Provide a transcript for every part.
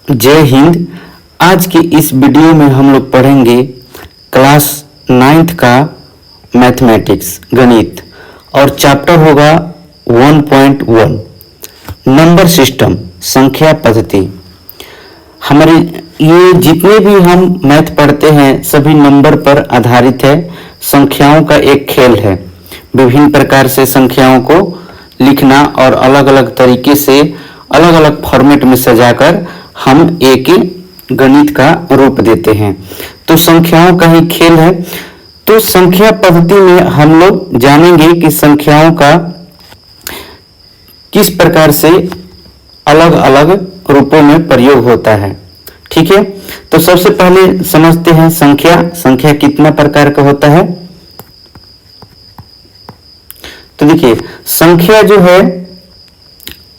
जय हिंद। आज के इस वीडियो में हम लोग पढ़ेंगे क्लास 9th का मैथमेटिक्स गणित और चैप्टर होगा 1.1 नंबर सिस्टम संख्या पद्धति। हमारे ये जितने भी हम मैथ पढ़ते हैं सभी नंबर पर आधारित है। संख्याओं का एक खेल है। विभिन्न प्रकार से संख्याओं को लिखना और अलग अलग तरीके से अलग अलग फॉर्मेट में सजाकर हम एक गणित का रूप देते हैं। तो संख्याओं का ही खेल है। तो संख्या पद्धति में हम लोग जानेंगे कि संख्याओं का किस प्रकार से अलग अलग रूपों में प्रयोग होता है। ठीक है, तो सबसे पहले समझते हैं संख्या कितना प्रकार का होता है। तो देखिए, संख्या जो है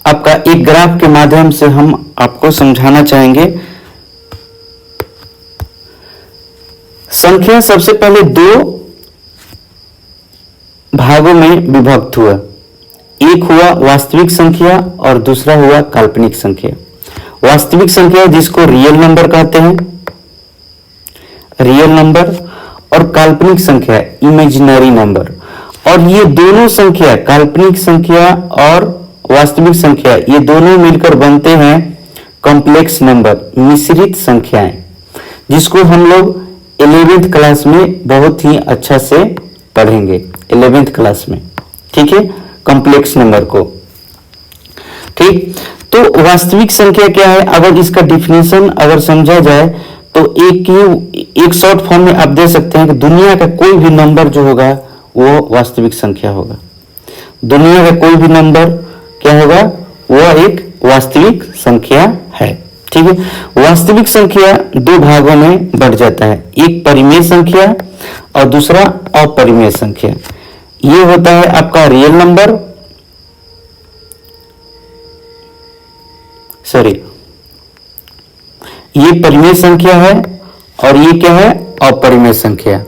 आपका एक ग्राफ के माध्यम से हम आपको समझाना चाहेंगे। संख्या सबसे पहले दो भागों में विभक्त हुआ। एक हुआ वास्तविक संख्या और दूसरा हुआ काल्पनिक संख्या। वास्तविक संख्या जिसको रियल नंबर कहते हैं, रियल नंबर, और काल्पनिक संख्या इमेजिनरी नंबर। और ये दोनों संख्या, काल्पनिक संख्या और वास्तविक संख्या, ये दोनों मिलकर बनते हैं कॉम्प्लेक्स नंबर, मिश्रित संख्याएं, जिसको हम लोग 11th क्लास में बहुत ही अच्छा से पढ़ेंगे। 11th क्लास में, ठीक है, कॉम्प्लेक्स नंबर को। ठीक, तो वास्तविक संख्या क्या है, अगर इसका डिफिनेशन अगर समझा जाए तो एक शॉर्ट फॉर्म में आप दे सकते हैं कि दुनिया का कोई भी नंबर जो होगा वो वास्तविक संख्या होगा। दुनिया का कोई भी नंबर क्या होगा, वह एक वास्तविक संख्या है। ठीक है, वास्तविक संख्या दो भागों में बढ़ जाता है, एक परिमेय संख्या और दूसरा अपरिमेय संख्या। ये होता है आपका रियल नंबर, ये परिमेय संख्या है और ये क्या है, अपरिमेय संख्या।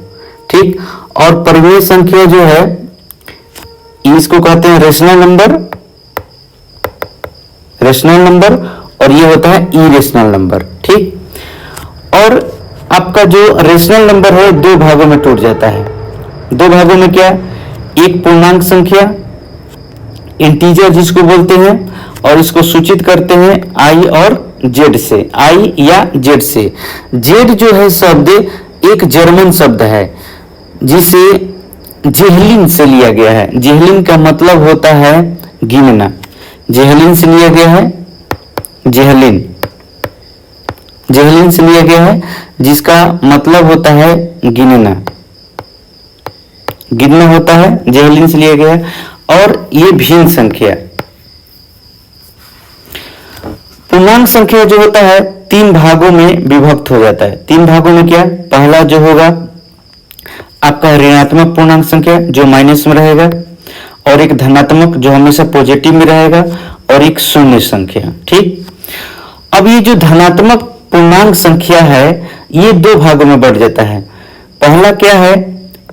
ठीक, और परिमेय संख्या जो है इसको कहते हैं रेशनल नंबर, और ये होता है इरेशनल नंबर। ठीक, और आपका जो रेशनल नंबर है दो भागों में टूट जाता है। दो भागों में क्या, एक पूर्णांक संख्या इंटीजर जिसको बोलते हैं, और इसको सूचित करते हैं आई और जेड से, आई या जेड से। जेड जो है शब्द एक जर्मन शब्द है जिसे जेहलिन से लिया गया है। जेहलिन का मतलब होता है गिनना। जेहलिन से लिया गया है, जेहलिन से लिया गया है, जिसका मतलब होता है गिनना होता है, जेहलिन से लिया गया है। और ये भिन्न संख्या, पूर्णांक संख्या जो होता है तीन भागों में विभक्त हो जाता है। तीन भागों में क्या, पहला जो होगा आपका ऋणात्मक पूर्णांक संख्या जो माइनस में रहेगा, और एक धनात्मक जो हमेशा पॉजिटिव में रहेगा, और एक शून्य संख्या। ठीक, अब ये जो धनात्मक पूर्णांक संख्या है ये दो भागों में बढ़ जाता है। पहला क्या है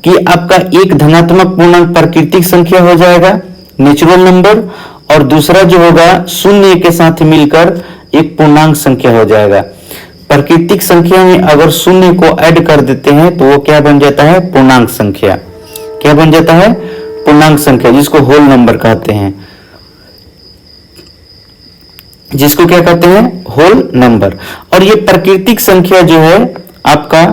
कि आपका एक धनात्मक पूर्णांक प्राकृतिक संख्या हो जाएगा, नेचुरल नंबर, और दूसरा जो होगा शून्य के साथ मिलकर एक पूर्णांक संख्या हो जाएगा। प्राकृतिक संख्या में अगर शून्य को ऐड कर देते हैं तो वो क्या बन जाता है, पूर्णांक संख्या। क्या बन जाता है, पूर्णांक संख्या, जिसको होल नंबर कहते हैं, जिसको क्या कहते हैं, होल नंबर। और ये प्राकृतिक संख्या जो है आपका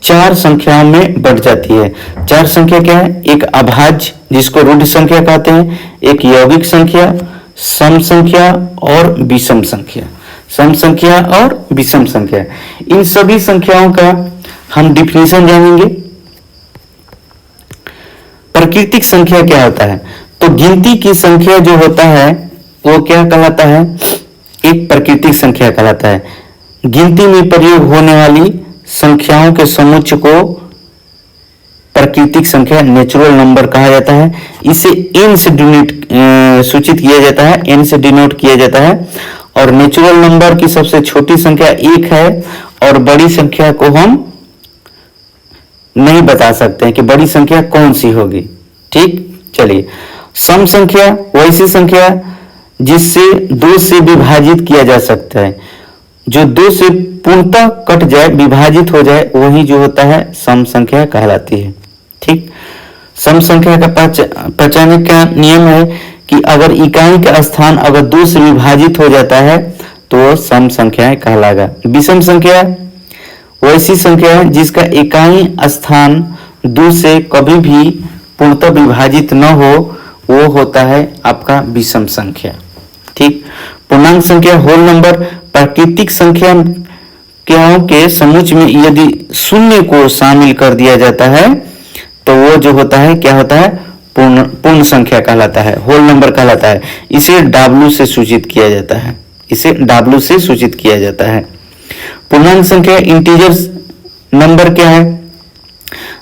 चार संख्याओं में बढ़ जाती है। चार संख्या क्या है, एक अभाज्य जिसको रूढ़ संख्या कहते हैं, एक यौगिक संख्या, सम संख्या और विषम संख्या। सम संख्या और विषम संख्या, इन सभी संख्याओं का हम डिफिनेशन जानेंगे। प्राकृतिक संख्या क्या होता है, तो गिनती की संख्या जो होता है वो क्या कहलाता है, एक प्राकृतिक संख्या कहलाता है। गिनती में प्रयोग होने वाली संख्याओं के समुच्चय को प्राकृतिक संख्या, नेचुरल नंबर कहा जाता है। इसे n से सूचित किया जाता है, n से डिनोट किया जाता है। और नेचुरल नंबर की सबसे छोटी संख्या एक है, और बड़ी संख्या को हम नहीं बता सकते हैं कि बड़ी संख्या कौन सी होगी। ठीक, चलिए, सम संख्या वैसी संख्या जिससे 2 से विभाजित किया जा सकता है। जो 2 से पूर्णतः कट जाए, विभाजित हो जाए, वही जो होता है सम संख्या कहलाती है। ठीक, सम संख्या का पहचानने का नियम है कि अगर इकाई का स्थान अगर 2 से विभाजित हो जाता है तो वो सम संख्याएं कहलाएगा। विषम संख्या वैसी संख्या है जिसका इकाई स्थान 2 से कभी भी पूर्णतः विभाजित न हो, वो होता है आपका विषम संख्या। ठीक, पूर्णांक संख्या होल नंबर प्राकृतिक संख्याओं के समूह में यदि शून्य को शामिल कर दिया जाता है तो वो जो होता है क्या होता है, पूर्ण संख्या कहलाता है, होल नंबर कहलाता है। इसे W से सूचित किया जाता है, इसे W से सूचित किया जाता है। पूर्णांक संख्या इंटीजर्स नंबर क्या है?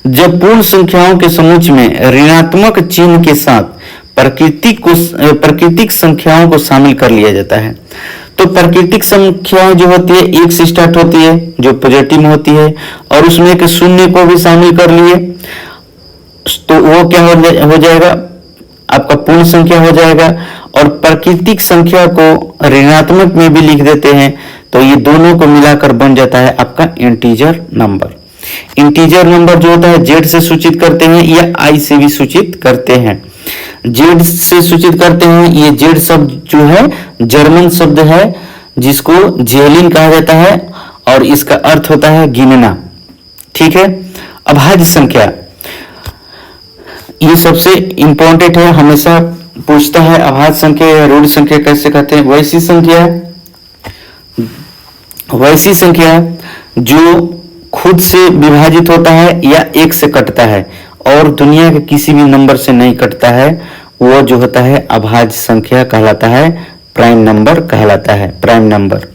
जब पूर्ण संख्याओं के समूह में ऋणात्मक चिन्ह के साथ प्राकृतिक संख्याओं को शामिल कर लिया जाता है। तो प्राकृतिक संख्याएं जो होती है 1 से स्टार्ट होती है, जो पॉजिटिव में होती है, और उसमें एक शून्य को भी शामिल कर लिए तो वो क्या हो जाएगा, आपका पूर्ण संख्या हो जाएगा। और प्राकृतिक संख्या को ऋणात्मक में भी लिख देते हैं तो ये दोनों को मिलाकर बन जाता है आपका इंटीजर नंबर। इंटीजर नंबर जो होता है जेड से सूचित करते हैं या आई से भी सूचित करते हैं। जेड से सूचित करते हैं, ये जेड शब्द जो है जर्मन शब्द है जिसको जेलिन कहा जाता है और इसका अर्थ होता है गिनना। ठीक है, अभाज्य संख्या ये सबसे इंपॉर्टेंट है, हमेशा पूछता है अभाज्य संख्या या ऋण संख्या कैसे कहते हैं। वैसी संख्या जो खुद से विभाजित होता है या 1 से कटता है और दुनिया के किसी भी नंबर से नहीं कटता है, वो जो होता है अभाज्य संख्या कहलाता है, प्राइम नंबर कहलाता है, प्राइम नंबर।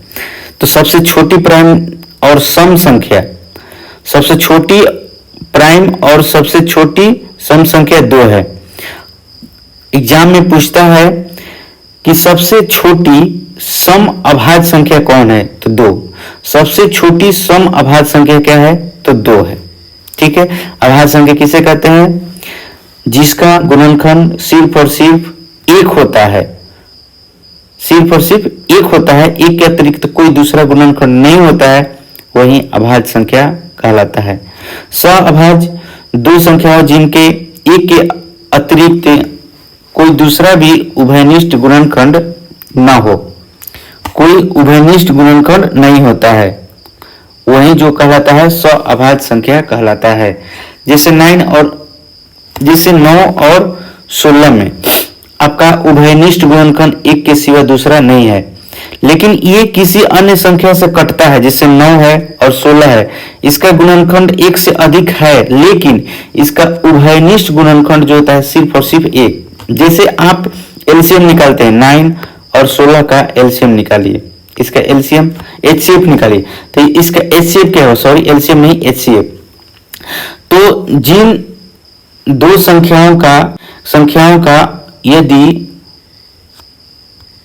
तो सबसे छोटी प्राइम और सम संख्या, सबसे छोटी प्राइम और सबसे छोटी सम संख्या 2 है। एग्जाम में पूछता है कि सबसे छोटी सम अभाज्य संख्या कौन है, तो 2। सबसे छोटी सम अभाज्य संख्या क्या है, तो 2 है। ठीक है, अभाज्य संख्या किसे कहते हैं? जिसका गुणनखंड सिर्फ और सिर्फ 1 होता है, सिर्फ और सिर्फ 1 होता है, 1 के अतिरिक्त कोई दूसरा गुणनखंड नहीं होता है, वही अभाज्य संख्या कहलाता है। सअभाज्य 2 संख्याएं जिनके 1 के अतिरिक्त कोई दूसरा भी उभयनिष्ठ गुणनखंड ना हो, कोई उभयनिष्ठ गुणनखंड नहीं होता है, वही जो कहलाता है सअभाज्य संख्या कहलाता है। जैसे 9 और 16 में आपका उभयनिष्ठ गुणनखंड 1 के सिवा दूसरा नहीं है, लेकिन ये किसी अन्य संख्या से कटता है, जैसे 9 है और 16 है, इसका गुणनखंड 1 से अधिक है, लेकिन इसका उभयनिष्ठ गुणनखंड जो होता है सिर्फ और सिर्फ 1। जैसे आप एलसीएम निकालते हैं, 9 और 16 का एलसीएम निकालिए, इसका एलसीएम एचसीएफ निकालिए, तो इसका एचसीएफ क्या हो, सॉरी एलसीएम नहीं एचसीएफ। तो जिन 2 संख्याओं का यदि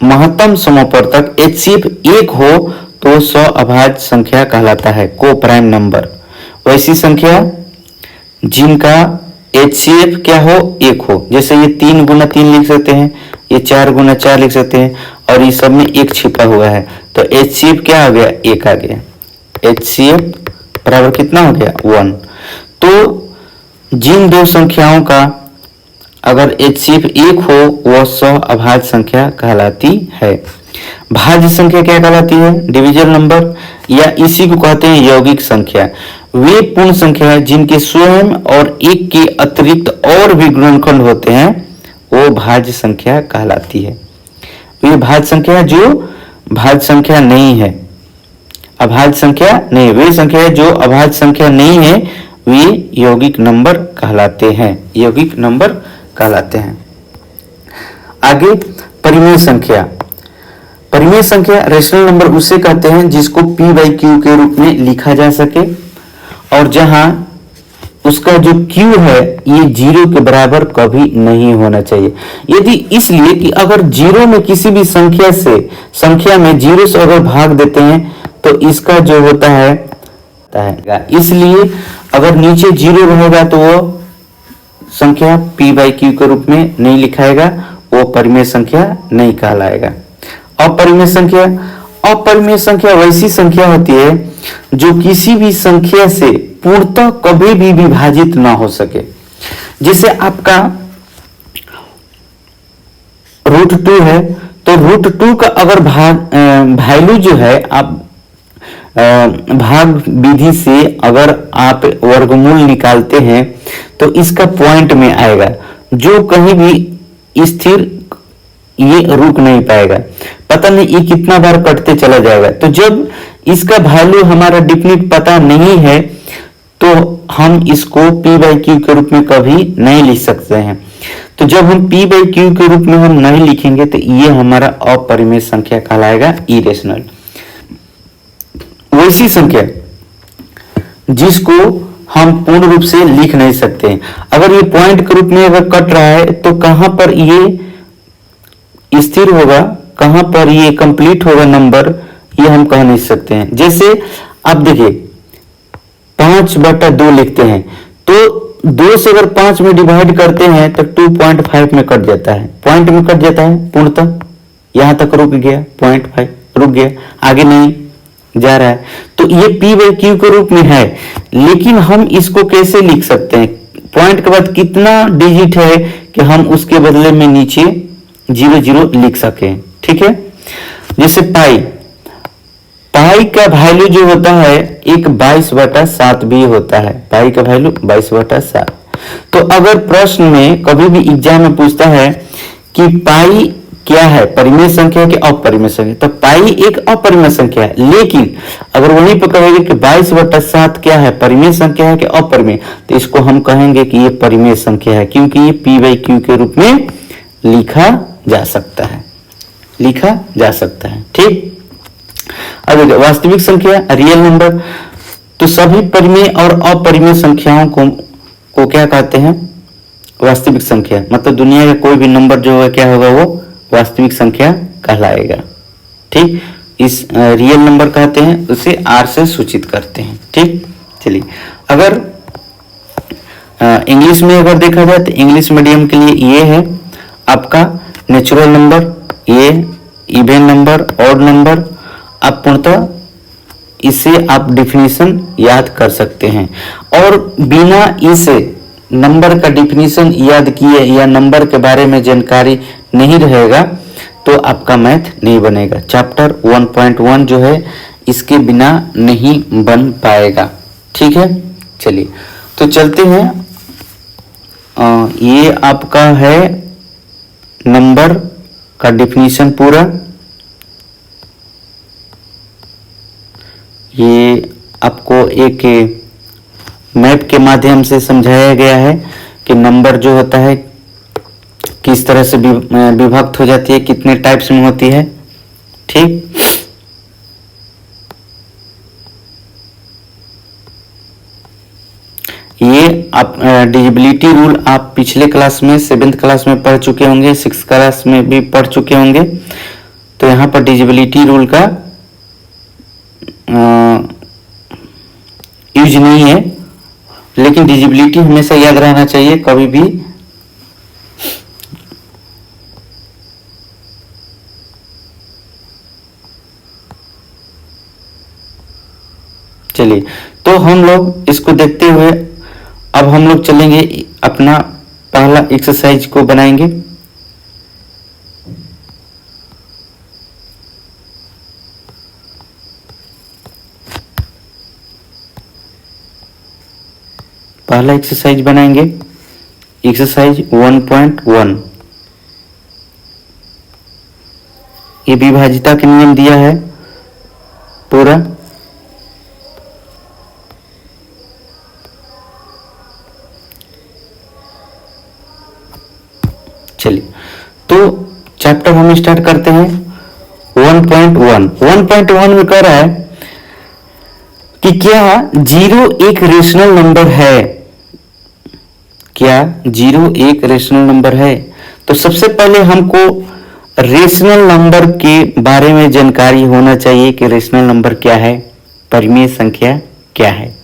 महत्तम समवर्तक एचसीएफ 1 हो तो सअभाज्य संख्या कहलाता है, को प्राइम नंबर। वैसी संख्या जिनका एचसीएफ क्या हो, 1 हो, जैसे ये 3 गुना 3 लिख सकते हैं, ये 4 गुना 4 लिख सकते हैं, और ये सब में 1 छिपा हुआ है, तो एचसीएफ क्या आ गया, 1 आ गया। एचसीएफ बराबर कितना हो गया, 1। तो जिन 2 संख्याओं का अगर एचसीएफ 1 हो वह सअभाज्य संख्या कहलाती है। भाज्य संख्या क्या कहलाती है, डिविजन नंबर, या इसी को कहते हैं यौगिक संख्या। वे पूर्ण संख्या है जिनके स्वयं और 1 के अतिरिक्त और भी गुणनखंड होते हैं, वो भाज्य संख्या कहलाती है। वे भाज्य संख्या जो भाज्य संख्या नहीं है, अभाज्य संख्या नहीं, वे संख्या जो अभाज्य संख्या नहीं है वे यौगिक नंबर कहलाते हैं, यौगिक नंबर कहलाते हैं। आगे परिमेय संख्या। परिमेय संख्या रेशनल नंबर उसे कहते हैं जिसको p/q के रूप में लिखा जा सके और जहां उसका जो q है ये 0 के बराबर कभी नहीं होना चाहिए। यदि इसलिए कि अगर 0 में किसी भी संख्या में 0 से अगर भाग देते हैं तो इसका जो होता है, इसलिए अगर नीचे 0 रहेगा तो वो संख्या p/q के रूप में नहीं लिखाएगा, वो परिमेय संख्या नहीं कहलाएगा। अपरिमेय संख्या, अपरिमेय संख्या वैसी संख्या होती है जो किसी भी संख्या से पूर्णतः कभी भी विभाजित ना हो सके। जैसे आपका √2 है, तो √2 का अगर वैल्यू जो है आप भाग विधि से अगर आप वर्गमूल निकालते हैं तो इसका पॉइंट में आएगा, जो कहीं भी स्थिर ये रुक नहीं पाएगा, पता नहीं ये कितना बार कटते चला जाएगा। तो जब इसका वैल्यू हमारा डिफिनिट पता नहीं है तो हम इसको p/q के रूप में कभी नहीं लिख सकते हैं। तो जब हम p/q के रूप में हम नहीं लिखेंगे तो ये हमारा अपरिमेय संख्या कहलाएगा, इरेशनल। वैसी संख्या जिसको हम पूर्ण रूप से लिख नहीं सकते हैं, अगर ये पॉइंट के रूप में अगर कट रहा है तो कहां पर ये स्थिर होगा, कहां पर ये कंप्लीट होगा नंबर, ये हम कह नहीं सकते हैं। जैसे आप देखिए 5/2 लिखते हैं तो 2 से अगर 5 में डिवाइड करते हैं तो 2.5 में कट जाता है, पॉइंट में कट जाता है, पूर्णतः यहां तक रुक गया, 0.5 रुक गया, आगे नहीं जा रहा है। तो ये p/q के रूप में है, लेकिन हम इसको कैसे लिख सकते हैं, पॉइंट के बाद कितना डिजिट है कि हम उसके बदले में नीचे 0 लिख सके। ठीक है, जैसे पाई का वैल्यू जो होता है एक 22/7 भी होता है, पाई का वैल्यू 22/7। तो अगर प्रश्न में कभी भी एग्जाम में पूछता है कि पाई क्या है, परिमेय संख्या है कि अपरिमेय संख्या, तो पाई एक अपरिमेय संख्या है, लेकिन अगर वहीं पर कहेंगे कि 22/7 क्या है, परिमेय संख्या है कि अपरिमेय, तो इसको हम कहेंगे कि ये परिमेय संख्या है, क्योंकि ये p/q के रूप में लिखा जा सकता है, लिखा जा सकता है। ठीक, अब वास्तविक संख्या, रियल नंबर, तो सभी परिमेय और अपरिमेय संख्याओं को क्या कहते हैं, वास्तविक संख्या। मतलब दुनिया का कोई भी नंबर जो है क्या होगा, वो वास्तविक संख्या कहलाएगा। ठीक, इस रियल नंबर कहते हैं, उसे r से सूचित करते हैं। ठीक, चलिए अगर इंग्लिश में अगर देखा जाए तो इंग्लिश मीडियम के लिए ये है आपका नेचुरल नंबर, ये इवन नंबर, ऑड नंबर। आप पूर्णतः इसे आप डिफिनीशन याद कर सकते हैं, और बिना इस नंबर का डिफिनीशन याद किए या नंबर के बारे में जानकारी नहीं रहेगा तो आपका मैथ नहीं बनेगा। चैप्टर 1.1 जो है इसके बिना नहीं बन पाएगा। ठीक है, चलिए तो चलते हैं। ये आपका है नंबर का डिफिनीशन पूरा, ये आपको एक मैप के माध्यम से समझाया गया है कि नंबर जो होता है किस तरह से विभक्त हो जाती है, कितने टाइप्स में होती है। ठीक, ये आप डिविजिबिलिटी रूल आप पिछले क्लास में 7th क्लास में पढ़ चुके होंगे, 6th क्लास में भी पढ़ चुके होंगे। तो यहाँ पर डिविजिबिलिटी रूल का यूज नहीं है, लेकिन डिविजिबिलिटी हमेशा याद रहना चाहिए कभी भी। चलिए तो हम लोग इसको देखते हुए अब हम लोग चलेंगे, अपना पहला एक्सरसाइज को बनाएंगे। पहला एक्सरसाइज बनाएंगे, एक्सरसाइज 1.1। ये विभाजिता के नियम दिया है पूरा। चलिए तो चैप्टर हम स्टार्ट करते हैं 1.1। 1.1 में कह रहा है कि क्या 0 एक रेशनल नंबर है, क्या 0 एक रेशनल नंबर है। तो सबसे पहले हमको रेशनल नंबर के बारे में जानकारी होना चाहिए कि रेशनल नंबर क्या है, परिमेय संख्या क्या है।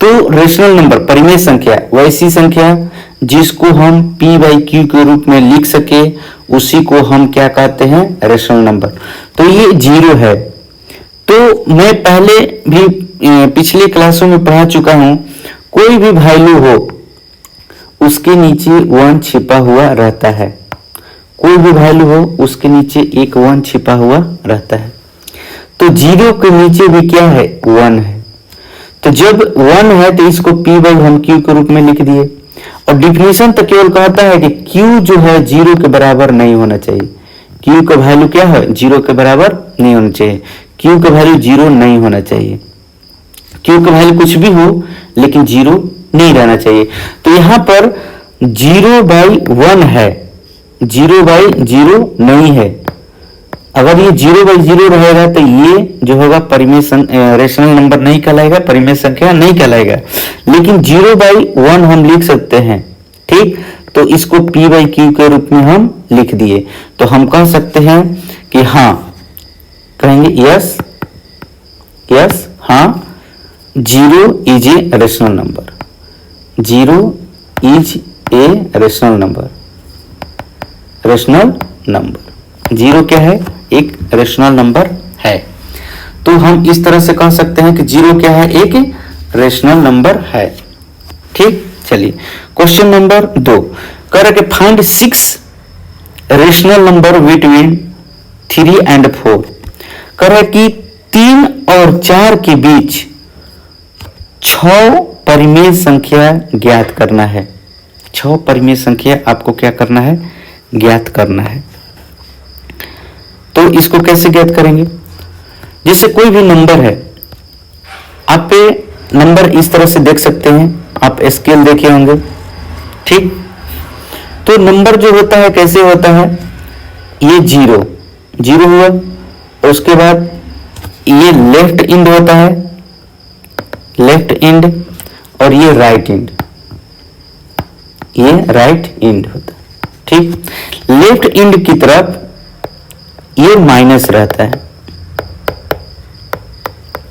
तो रेशनल नंबर, परिमेय संख्या वैसी संख्या जिसको हम p बाई क्यू के रूप में लिख सके उसी को हम क्या कहते हैं, रेशनल नंबर। तो ये 0 है। तो मैं पहले भी पिछले क्लासों में पढ़ा चुका हूं, कोई भी वैल्यू हो उसके नीचे 1 छिपा हुआ रहता है। कोई भी वैल्यू हो उसके नीचे एक 1 छिपा हुआ रहता है। तो 0 के नीचे भी क्या है, 1 है। तो जब 1 है तो इसको p बाई हम q के रूप में लिख दिए। और डिफिनेशन तो केवल कहता है कि q जो है 0 के बराबर नहीं होना चाहिए। q का वैल्यू क्या है, 0 के बराबर नहीं होना चाहिए। q का वैल्यू 0 नहीं होना चाहिए। q का वैल्यू कुछ भी हो लेकिन 0 नहीं रहना चाहिए। तो यहां पर 0 बाई 1 है, 0 बाई 0 नहीं है। अगर ये 0 बाई 0 रहेगा तो ये जो होगा परिमेय रेशनल नंबर नहीं कहलाएगा, परिमेय संख्या नहीं कहलाएगा। लेकिन 0 बाई 1 हम लिख सकते हैं, ठीक। तो इसको p बाई क्यू के रूप में हम लिख दिए। तो हम कह सकते हैं कि हाँ, कहेंगे यस यस हाँ, 0 is a rational number. 0 is a rational number. Rational number 0 क्या है, एक रेशनल नंबर है। तो हम इस तरह से कह सकते हैं कि 0 क्या है, एक रेशनल नंबर है, ठीक। चलिए क्वेश्चन नंबर 2 कह रहा है कि find 6 rational number between 3 and 4। कह रहा है कि 3 और 4 के बीच 6 परिमेय संख्या ज्ञात करना है। 6 परिमेय संख्या आपको क्या करना है, ज्ञात करना है। तो इसको कैसे ज्ञात करेंगे, जैसे कोई भी नंबर है, आप पे नंबर इस तरह से देख सकते हैं, आप स्केल देखे होंगे, ठीक। तो नंबर जो होता है कैसे होता है, ये 0 हुआ, और उसके बाद ये लेफ्ट एंड होता है, लेफ्ट एंड, और ये राइट एंड, ये राइट एंड होता है, ठीक। लेफ्ट एंड की तरफ ये माइनस रहता है,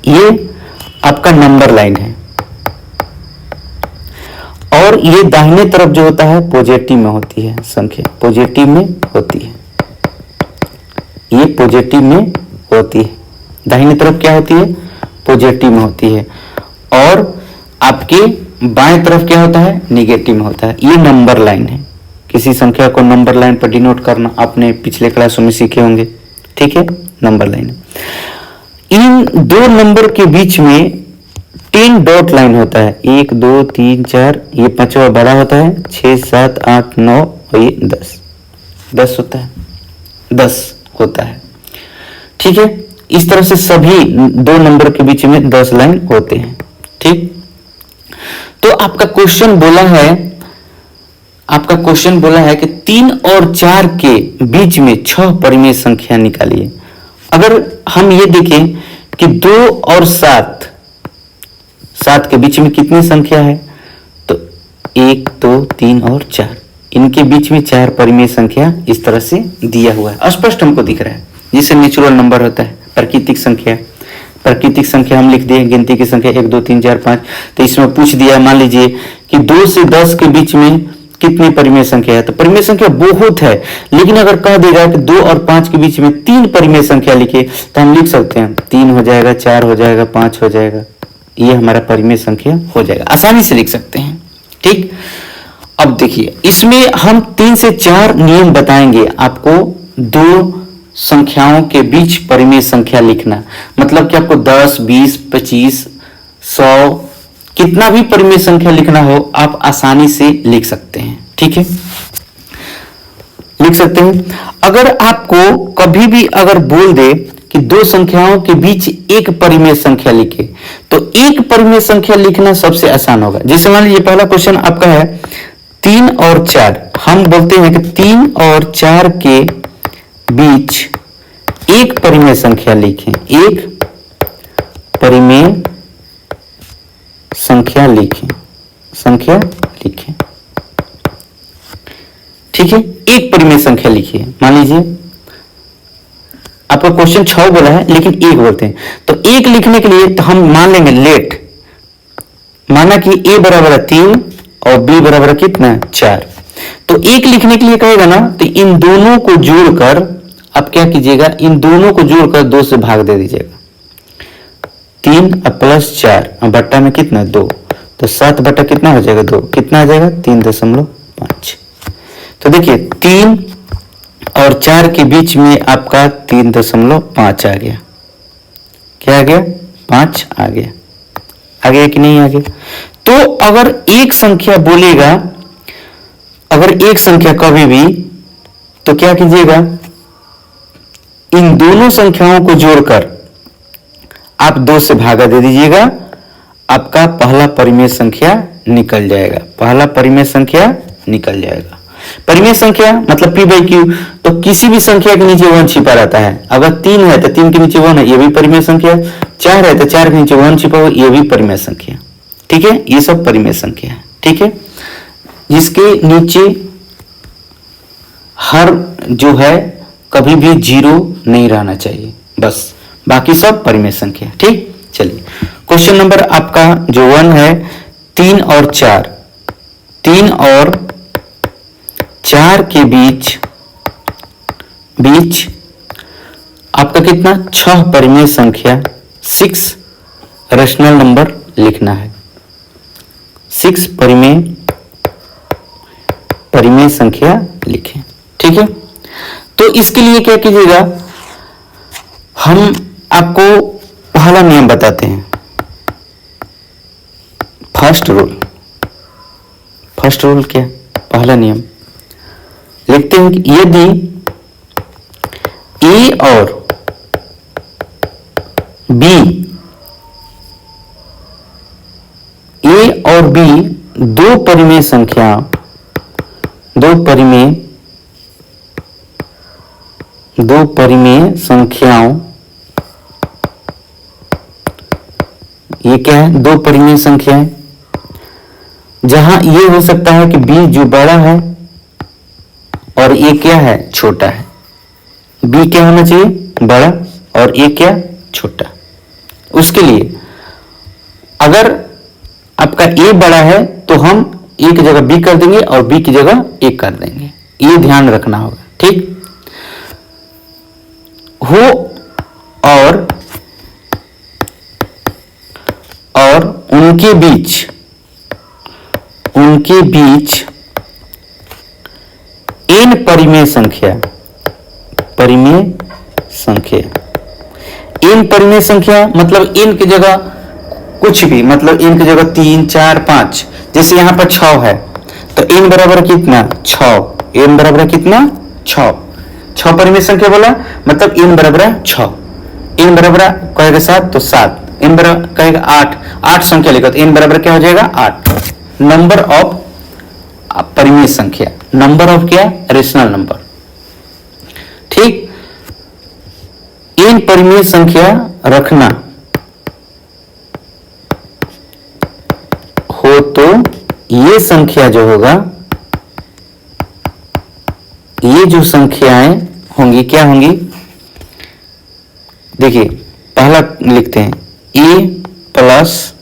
ये आपका नंबर लाइन है। और ये दाहिने तरफ जो होता है पॉजिटिव में होती है, संख्या पॉजिटिव में होती है, ये पॉजिटिव में होती है। दाहिने तरफ क्या होती है, पॉजिटिव में होती है। और आपके बाएं तरफ क्या होता है, निगेटिव में होता है। ये नंबर लाइन है। किसी संख्या को नंबर लाइन पर डिनोट करना आपने पिछले क्लासों में सीखे होंगे, ठीक है, नंबर लाइन। इन दो नंबर के बीच में 10 डॉट लाइन होता है, 1 2 3 4, ये पांचवा बड़ा होता है, 6 7 8 9 और ये 10 होता है, 10 होता है, ठीक है। इस तरह से सभी दो नंबर के बीच में 10 लाइन होते हैं, ठीक। तो आपका क्वेश्चन बोला है कि 3 और 4 के बीच में 6 परिमेय संख्या निकालिए। अगर हम ये देखें कि 2 और 7 के बीच में कितनी संख्या है, तो 1 2 3 और 4, इनके बीच में 4 परिमेय संख्या इस तरह से दिया हुआ है, स्पष्ट हमको दिख रहा है। जिसे नेचुरल नंबर होता है, प्राकृतिक संख्या हम लिख दिए, गिनती की संख्या 1 2 3 4 5। तो इसमें पूछ दिया, मान लीजिए कि 2 से 10 के बीच में कितनी परिमेय संख्या है, तो परिमेय संख्या बहुत है। लेकिन अगर कह देगा कि 2 और 5 के बीच में 3 परिमेय संख्या लिखे, तो हम लिख सकते हैं 3 हो जाएगा, 4 हो जाएगा, 5 हो जाएगा, ये हमारा परिमेय संख्या हो जाएगा, आसानी से लिख सकते हैं, ठीक। अब देखिए, इसमें हम 3 से 4 नियम बताएंगे आपको। 2 संख्याओं के बीच परिमेय संख्या लिखना मतलब कि आपको 10 20 25 100 कितना भी परिमेय संख्या लिखना हो, आप आसानी से लिख सकते हैं, ठीक है, लिख सकते हैं। अगर आपको कभी भी अगर बोल दे कि 2 संख्याओं के बीच एक परिमेय संख्या लिखे, तो एक परिमेय संख्या लिखना सबसे आसान होगा। जैसे मान लीजिए पहला क्वेश्चन आपका है 3 और 4, हम बोलते हैं कि 3 और 4 के बीच एक परिमेय संख्या लिखें, एक परिमेय संख्या लिखें, ठीक है, एक परिमेय संख्या लिखिए। मान लीजिए आपका क्वेश्चन 6 बोला है लेकिन 1 बोलते हैं, तो 1 लिखने के लिए तो हम मान लेंगे लेट, माना कि a बराबर है 3 और b बराबर कितना 4। तो एक लिखने के लिए कहेगा ना, तो इन दोनों को जोड़कर अब क्या कीजिएगा, इन दोनों को जोड़कर 2 से भाग दे दीजिएगा। 3 और प्लस 4 और बट्टा में कितना 2, तो 7 बट्टा कितना हो जाएगा 2, कितना आ जाएगा 3.5। तो देखिए 3 और 4 के बीच में आपका 3.5 आ गया। क्या आ गया 5 आ गया। आ गया कि नहीं आ गया। तो अगर एक संख्या बोलेगा, अगर एक संख्या कभी भी, तो क्या कीजिएगा, इन दोनों संख्याओं को जोड़कर आप 2 से भागा दे दीजिएगा, आपका पहला परिमेय संख्या निकल जाएगा। पहला परिमेय संख्या निकल जाएगा। परिमेय संख्या मतलब p बाई क्यू, तो किसी भी संख्या के नीचे 1 छिपा रहता है। अगर 3 है तो 3 के नीचे 1 है, ये भी परिमेय संख्या। 4 है तो 4 के नीचे 1 छिपा हुआ, ये भी परिमेय संख्या। ठीक है, ये सब परिमेय संख्या है। ठीक है, जिसके नीचे हर जो है कभी भी 0 नहीं रहना चाहिए, बस बाकी सब परिमेय संख्या। ठीक, चलिए क्वेश्चन नंबर आपका जो 1 है, 3 और 4, 3 और 4 के बीच आपका कितना 6 परिमेय संख्या, 6 रेशनल नंबर लिखना है। 6 परिमेय संख्या लिखें। ठीक है, तो इसके लिए क्या कीजिएगा, हम आपको पहला नियम बताते हैं। फर्स्ट रूल क्या, पहला नियम लिखते हैं कि यदि a और b दो परिमेय संख्याओं, ये क्या है, दो परिमेय संख्या है, जहां ये हो सकता है कि b जो बड़ा है और ये क्या है छोटा है। b क्या होना चाहिए, बड़ा, और a क्या, छोटा। उसके लिए अगर आपका a बड़ा है तो हम a की जगह b कर देंगे और b की जगह a कर देंगे। ये ध्यान रखना होगा। ठीक हो, और उनके बीच n परिमेय संख्या मतलब n की जगह कुछ भी, मतलब n की जगह 3, 4, 5, जैसे यहां पर 6 है तो n बराबर कितना 6, n बराबर कितना 6 परिमेय संख्या बोला, मतलब n बराबर 6, n बराबर कहेगा 7 तो 7, n बराबर कहेगा 8 संख्या लिखो तो n बराबर क्या हो जाएगा 8। नंबर ऑफ परिमेय संख्या, नंबर ऑफ क्या, रेशनल नंबर। ठीक, इन परिमेय संख्या रखना हो तो ये संख्या जो होगा, ये जो संख्याएं होंगी क्या होंगी, देखिए पहला लिखते हैं a plus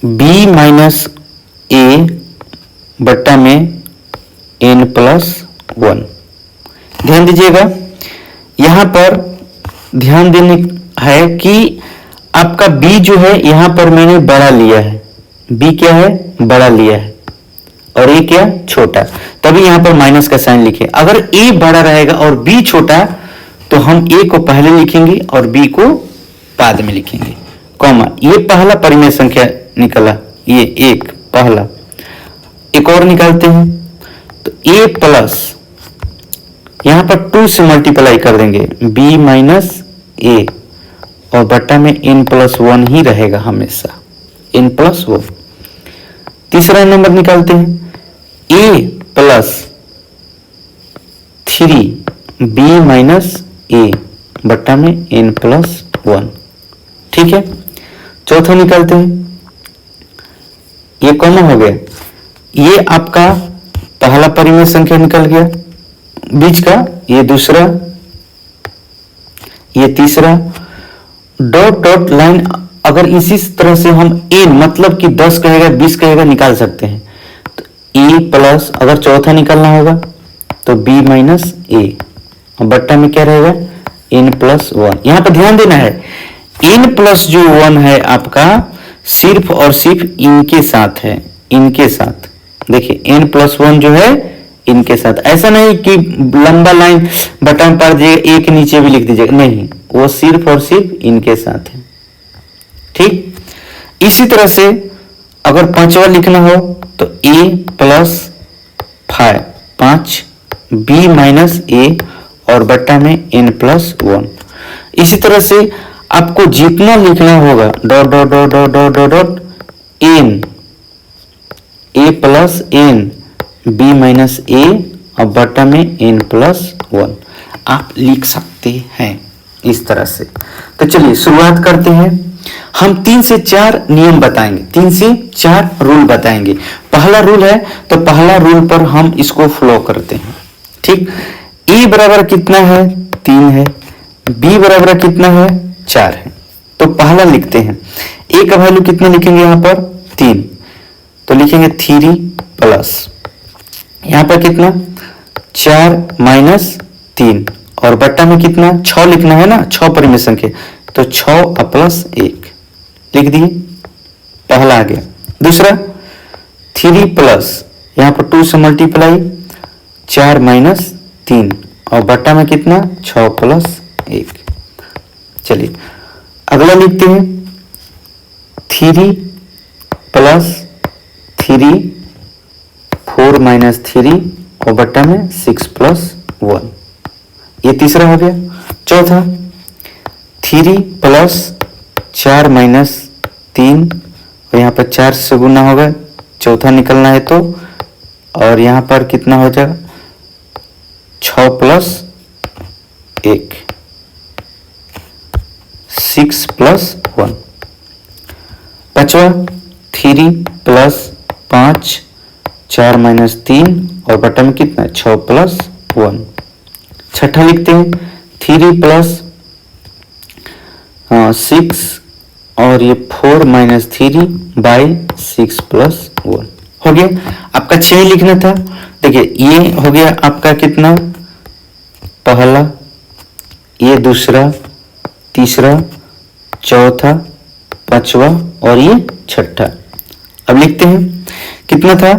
b minus a बट्टा में n प्लस 1। ध्यान दीजिएगा, यहां पर ध्यान देने है कि आपका b जो है यहां पर मैंने बड़ा लिया है, b क्या है बड़ा लिया है और a क्या छोटा, तभी यहां पर माइनस का साइन लिखे। अगर a बड़ा रहेगा और b छोटा तो हम a को पहले लिखेंगे और b को बाद में लिखेंगे, कॉमा। ये पहला परिमेय संख्या निकला, ये एक पहला। एक और निकालते हैं तो a प्लस यहां पर 2 से मल्टीप्लाई कर देंगे b माइनस a और बट्टा में n प्लस 1 ही रहेगा हमेशा, n प्लस 1। तीसरा नंबर निकालते हैं a plus 3b minus a बट्टा में n प्लस 1। ठीक है, चौथा निकालते हैं, ये कॉमन हो गया, ये आपका पहला परिमेय संख्या निकल गया बीच का, ये दूसरा, ये तीसरा, डॉट डॉट लाइन अगर इसी तरह से हम n मतलब कि 10 कहेगा 20 कहेगा निकाल सकते हैं। तो a प्लस अगर चौथा निकालना होगा तो b माइनस ए, बट्टा में क्या रहेगा n प्लस 1। यहां पर ध्यान देना है n प्लस जो 1 है आपका सिर्फ और सिर्फ इनके साथ है, इनके साथ। देखिए n प्लस 1 जो है इनके साथ, ऐसा नहीं कि लंबा लाइन बट्टा में पड़ जाएगा एक नीचे भी लिख दीजिएगा, नहीं, वो सिर्फ और सिर्फ इनके साथ है। ठीक, इसी तरह से अगर पांचवा लिखना हो तो a plus 5 b minus a और बट्टा में n प्लस 1। इसी तरह से आपको जितना लिखना होगा dot dot dot dot dot dot dot n a plus n b minus a और बट्टा में n प्लस 1 आप लिख सकते हैं इस तरह से। तो चलिए शुरुआत करते हैं। हम 3 से 4 नियम बताएंगे, 3 से 4 रूल बताएंगे। पहला रूल है तो पहला रूल पर हम इसको फॉलो करते हैं। ठीक, a बराबर कितना है 3 है, b बराबर कितना है 4 है। तो पहला लिखते हैं, a का वैल्यू कितना लिखेंगे यहां पर 3, तो लिखेंगे 3 प्लस यहां पर कितना 4 माइनस 3 और बट्टा में कितना 6 लिखना है ना, 6 परिमेय संख्या, तो 6 प्लस 1 लिख दिए, पहला आ गया। दूसरा 3 प्लस यहां पर 2 से मल्टीप्लाई 4 माइनस 3 और बट्टा में कितना 6 प्लस 1। चलिए अगला लिखते हैं 3 प्लस 3 4 माइनस 3 और बट्टा में 6 प्लस 1, ये तीसरा हो गया। चौथा 3 प्लस 4 माइनस 3 और यहाँ पर 4 से गुना होगा, चौथा निकलना है तो, और यहाँ पर कितना हो जाएगा 6 प्लस 1 6 प्लस 1। पांचवा 3 प्लस 5 4 माइनस 3 और बट्टा में कितना 6 प्लस 1। छठा लिखते हैं 3 प्लस 6 और ये 4 माइनस 3 बाई 6 प्लस 1 हो गया। आपका 6 लिखना था। देखिए ये हो गया आपका कितना, पहला, ये दूसरा, तीसरा, चौथा, पांचवा और ये छठा। अब लिखते हैं कितना था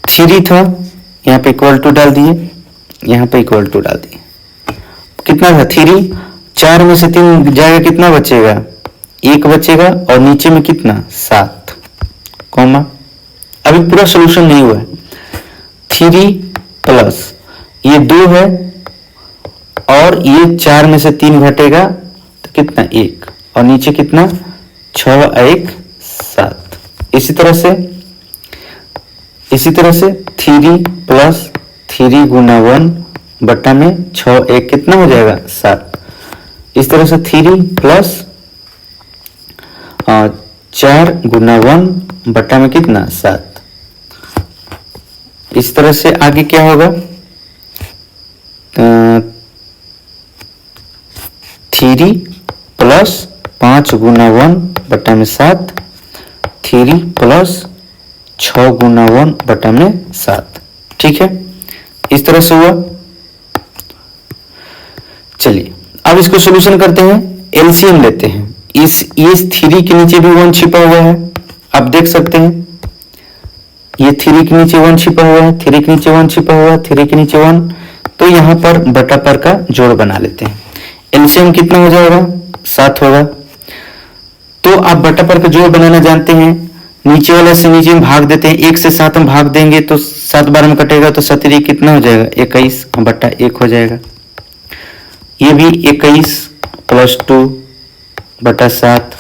3 था, यहाँ पे इक्वल टू डाल दिए, यहाँ पे इक्वल टू डाल दिए। कितना था 3, 4 में से 3 जाएगा, कितना बचेगा 1 बचेगा और नीचे में कितना 7 कॉमा। अभी पूरा सोल्यूशन नहीं हुआ है। 3 प्लस ये 2 है और ये 4 में से 3 घटेगा तो कितना 1 और नीचे कितना 6 1 7। इसी तरह से 3 प्लस 3 गुना 1 बट्टा में 6 1 कितना हो जाएगा 7। इस तरह से 3 प्लस 4 गुना 1 बट्टा में कितना 7। इस तरह से आगे क्या होगा 3 प्लस 5 गुना 1 बट्टा में 7, 3 प्लस 6 गुना 1 बटा में 7। ठीक है, इस तरह से हुआ। चलिए अब इसको सॉल्यूशन करते हैं, एलसीएम लेते हैं। इस 3 के नीचे भी 1 छिपा हुआ है, आप देख सकते हैं। ये 3 के नीचे 1 छिपा हुआ है, 3 के नीचे 1 छिपा हुआ है, 3 के नीचे 1, तो यहाँ पर बटा पर का जोड़ बना लेते हैं। एलसीएम कितना हो जाएगा 7 होगा। तो आप बटा पर का जोड़ बनाना जानते हैं, नीचे वाले से नीचे में भाग देते हैं, 1 से 7 हम भाग देंगे तो 7 बार में कटेगा तो 7 कितना हो जाएगा 21 बटा 1 हो जाएगा। ये भी 21 प्लस 2 बटा 7,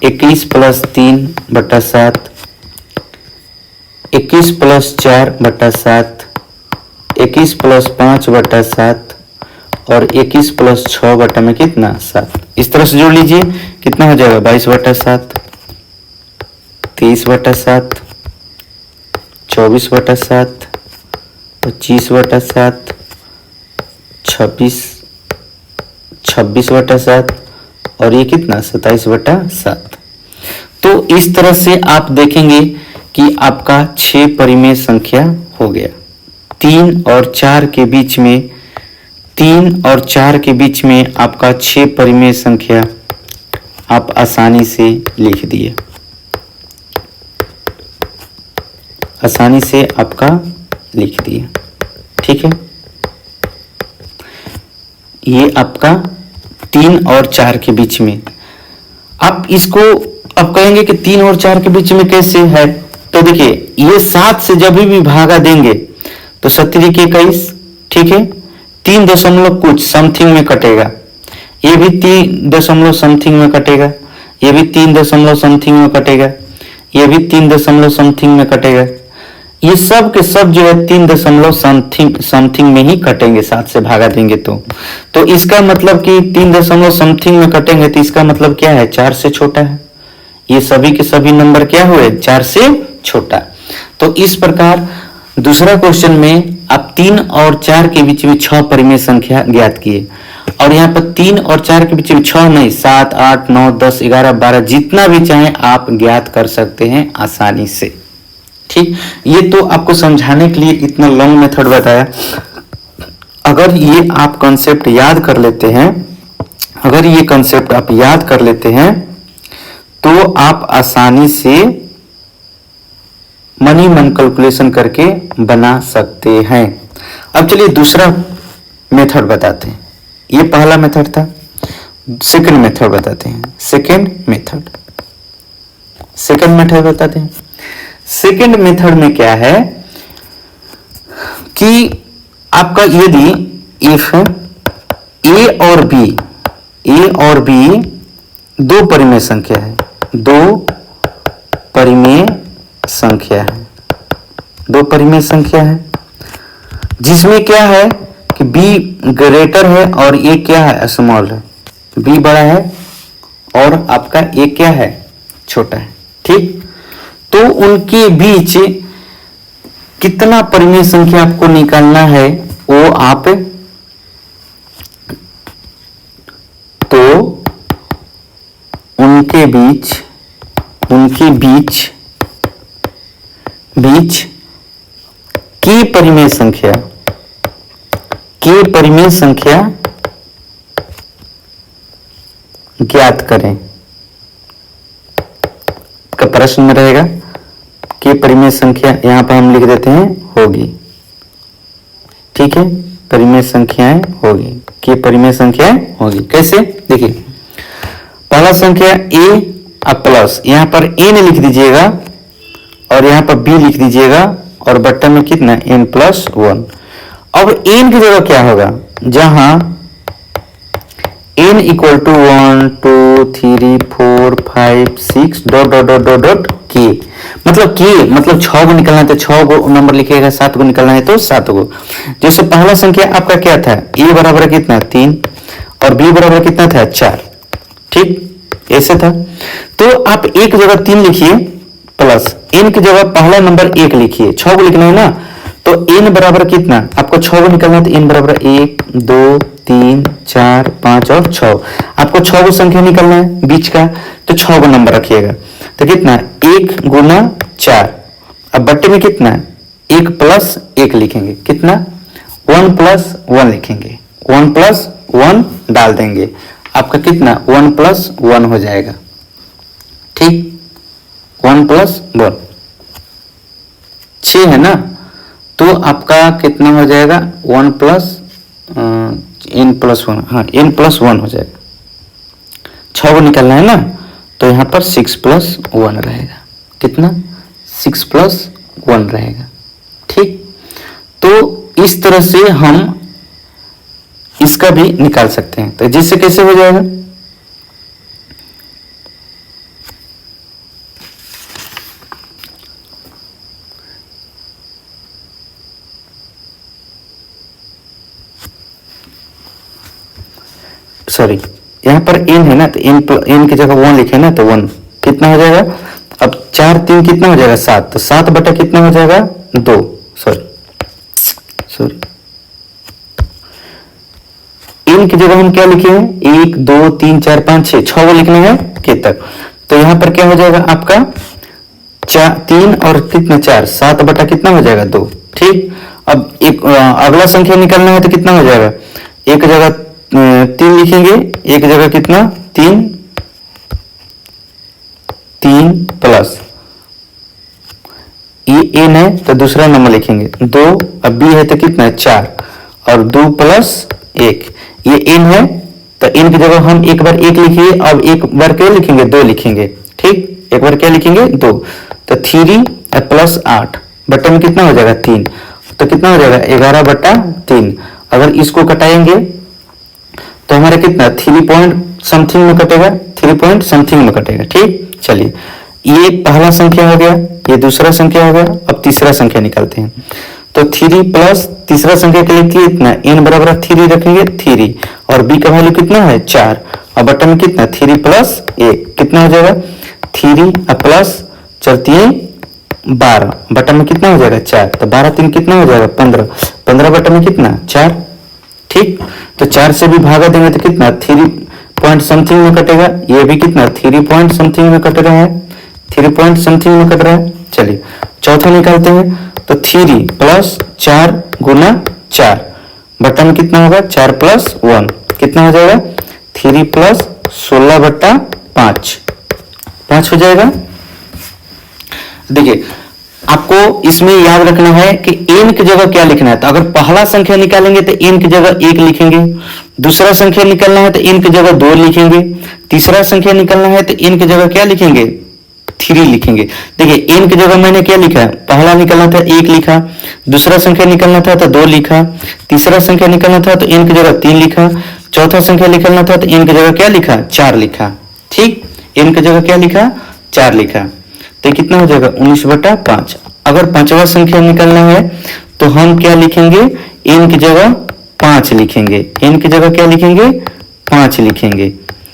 21 प्लस 3 बटा 7, 21 प्लस 4 बटा 7, 21 प्लस 5 बटा 7 और 21 प्लस 6 बटा में कितना 7। इस तरह से जोड़ लीजिए, कितना हो जाएगा 22 बटा 7, 23 बटा 7, 24 बटा 7, 25 बटा 7, 26 बटा 7 और ये कितना 27/7। तो इस तरह से आप देखेंगे कि आपका 6 परिमेय संख्या हो गया। 3 और 4 के बीच में 3 और 4 के बीच में आपका 6 परिमेय संख्या आप आसानी से लिख दिए, आसानी से आपका लिख दिए। ठीक है, ये आपका 3 और 4 के बीच में। आप इसको अब कहेंगे कि 3 और 4 के बीच में कैसे है, तो देखिए ये 7 से जब भी भागा देंगे तो 7×21, ठीक है, 3 दशमलव कुछ समथिंग में कटेगा, ये भी 3 दशमलव समथिंग में कटेगा, ये भी 3 दशमलव समथिंग में कटेगा, ये भी 3 दशमलव समथिंग में कटेगा। ये सब के सब जो है 3 दशमलव समथिंग में ही कटेंगे 7 से भागा देंगे तो इसका मतलब कि 3 दशमलव समथिंग में कटेंगे, तो इसका मतलब क्या है, 4 से छोटा है। ये सभी के सभी नंबर क्या हुए, 4 से छोटा। तो इस प्रकार दूसरा क्वेश्चन में आप 3 और 4 के बीच में 6 परिमेय संख्या ज्ञात किए, और यहाँ पर 3 और 4 के बीच में 6 नहीं, 7, 8, 9, 10, 11, 12 जितना भी चाहे आप ज्ञात कर सकते हैं आसानी से। ठीक, ये तो आपको समझाने के लिए इतना लॉन्ग मेथड बताया। अगर ये आप कॉन्सेप्ट याद कर लेते हैं, अगर ये कॉन्सेप्ट आप याद कर लेते हैं तो आप आसानी से मनी मन कैलकुलेशन करके बना सकते हैं। अब चलिए दूसरा मेथड बताते हैं। ये पहला मेथड था, सेकंड मेथड बताते हैं। सेकंड मेथड बताते हैं। सेकंड मेथड में क्या है कि आपका यदि इफ ए और बी दो परिमेय संख्या है, दो परिमेय संख्या है जिसमें क्या है कि बी ग्रेटर है और ए क्या है, स्मॉल है। बी बड़ा है और आपका ए क्या है, छोटा है। ठीक, तो उनके बीच कितना परिमेय संख्या आपको निकालना है वो आप तो उनके बीच के परिमेय संख्या ज्ञात करें का प्रश्न में रहेगा। के परिमेय संख्या यहां पर हम लिख देते हैं होगी। ठीक है, परिमेय संख्याएं होगी, के परिमेय संख्याएं होगी। कैसे, देखिए पहला संख्या a अब प्लस, यहां पर n लिख दीजिएगा और यहां पर b लिख दीजिएगा और बट्टा में कितना n+1। अब n की जगह क्या होगा, जहां n इक्वल टू 1 2 3 4 5 6 डॉट के, मतलब 6 को निकलना है तो 6 को नंबर लिखिएगा, 7 को निकलना है तो 7 को। जैसे पहला संख्या आपका क्या था, a बराबर कितना 3 और b बराबर कितना था 4। ठीक, ऐसे था। तो आप एक जगह 3 लिखिए प्लस n की जगह पहला नंबर 1 लिखिए, 6 को लिखना है ना, तो n बराबर कितना आपको 6 को निकलना है तो n बराबर 1 2 3 4 5 और 6। आपको 6 को संख्या निकलना है बीच का, तो 6 को नंबर रखिएगा। तो कितना 1 गुना 4, अब बट्टे में कितना 1 प्लस 1 लिखेंगे, कितना 1 प्लस 1 लिखेंगे, 1 प्लस 1 डाल देंगे, आपका कितना 1 प्लस 1 हो जाएगा। ठीक, 1 प्लस 1 6 है ना, तो आपका कितना हो जाएगा 1 प्लस n+1, हाँ n+1 हो जाएगा। 6 को निकलना है ना, तो यहाँ पर 6+1 रहेगा, कितना 6+1 रहेगा। ठीक, तो इस तरह से हम इसका भी निकाल सकते हैं। तो जिससे कैसे हो जाएगा, सॉरी यहाँ पर n है ना, तो n की जगह 1 लिखे ना, तो 1 कितना हो जाएगा, अब 4 3 कितना हो जाएगा 7, तो 7 बटा कितना हो जाएगा 2, सॉरी n एन की जगह हम क्या लिखे हैं, 1 2 3 4 5 6, 6 को लिखना है के तक। तो यहां पर क्या हो जाएगा आपका 3 और कितना 4, 7 बटा कितना हो जाएगा 2। ठीक, अब एक अगला संख्या निकालना है तो कितना हो जाएगा, एक जगह 3 लिखेंगे, एक जगह कितना 3 प्लस ये एन है तो दूसरा नंबर लिखेंगे 2, अब बी है तो कितना 4 और 2 प्लस 1, ये एन है तो एन की जगह हम एक बार 1 लिखिए, अब एक बार क्या लिखेंगे 2 लिखेंगे। ठीक, एक बार क्या लिखेंगे 2, तो 3 प्लस 8 बटे में कितना हो जाएगा 3, तो कितना हो जाएगा 11 बटा 3। अगर इसको कटाएंगे तो हमारा कितना 3 पॉइंट समथिंग में कटेगा, 3 पॉइंट समथिंग में कटेगा। ठीक, चलिए ये पहला संख्या हो गया, ये दूसरा संख्या हो गया। अब तीसरा संख्या निकालते हैं, तो 3 प्लस तीसरा संख्या के लिए कितना n बराबर 3 रखेंगे 3 और b का वैल्यू कितना है 4 और बटन में कितना 3 प्लस 1 कितना हो जाएगा 3 प्लस 4 3 12 बटन में कितना हो जाएगा 4, तो 12 3 कितना हो जाएगा 15, 15 बटन में कितना 4। ठीक, तो 4 से भी भागा देंगे तो कितना 3 पॉइंट समथिंग में कटेगा, ये भी कितना 3 पॉइंट समथिंग में कट रहा है, 3 पॉइंट समथिंग में कट रहा है। चलिए चौथा निकालते हैं, तो 3 प्लस 4 गुना 4 बटन में कितना होगा 4 प्लस 1 कितना हो जाएगा 3 प्लस 16 बट्टा 5 हो जाएगा। देखिए आपको इसमें याद रखना है कि n की जगह क्या लिखना है, तो अगर पहला संख्या निकालेंगे तो n की जगह 1 लिखेंगे, दूसरा संख्या निकालना है तो n की जगह 2 लिखेंगे, तीसरा संख्या निकालना है तो n की जगह क्या लिखेंगे 3 लिखेंगे। देखिए n की जगह मैंने क्या लिखा है, पहला निकालना था 1 लिखा, दूसरा संख्या निकालना था तो 2 लिखा, तीसरा संख्या निकालना था तो n की जगह 3 लिखा, चौथा संख्या निकालना था तो n की जगह क्या लिखा 4 लिखा। ठीक, n की जगह क्या लिखा 4 लिखा, तो कितना हो जाएगा 19 बटा 5। अगर पांचवा संख्या निकालना है तो हम क्या लिखेंगे n की जगह 5 लिखेंगे, n की जगह क्या लिखेंगे 5 लिखेंगे।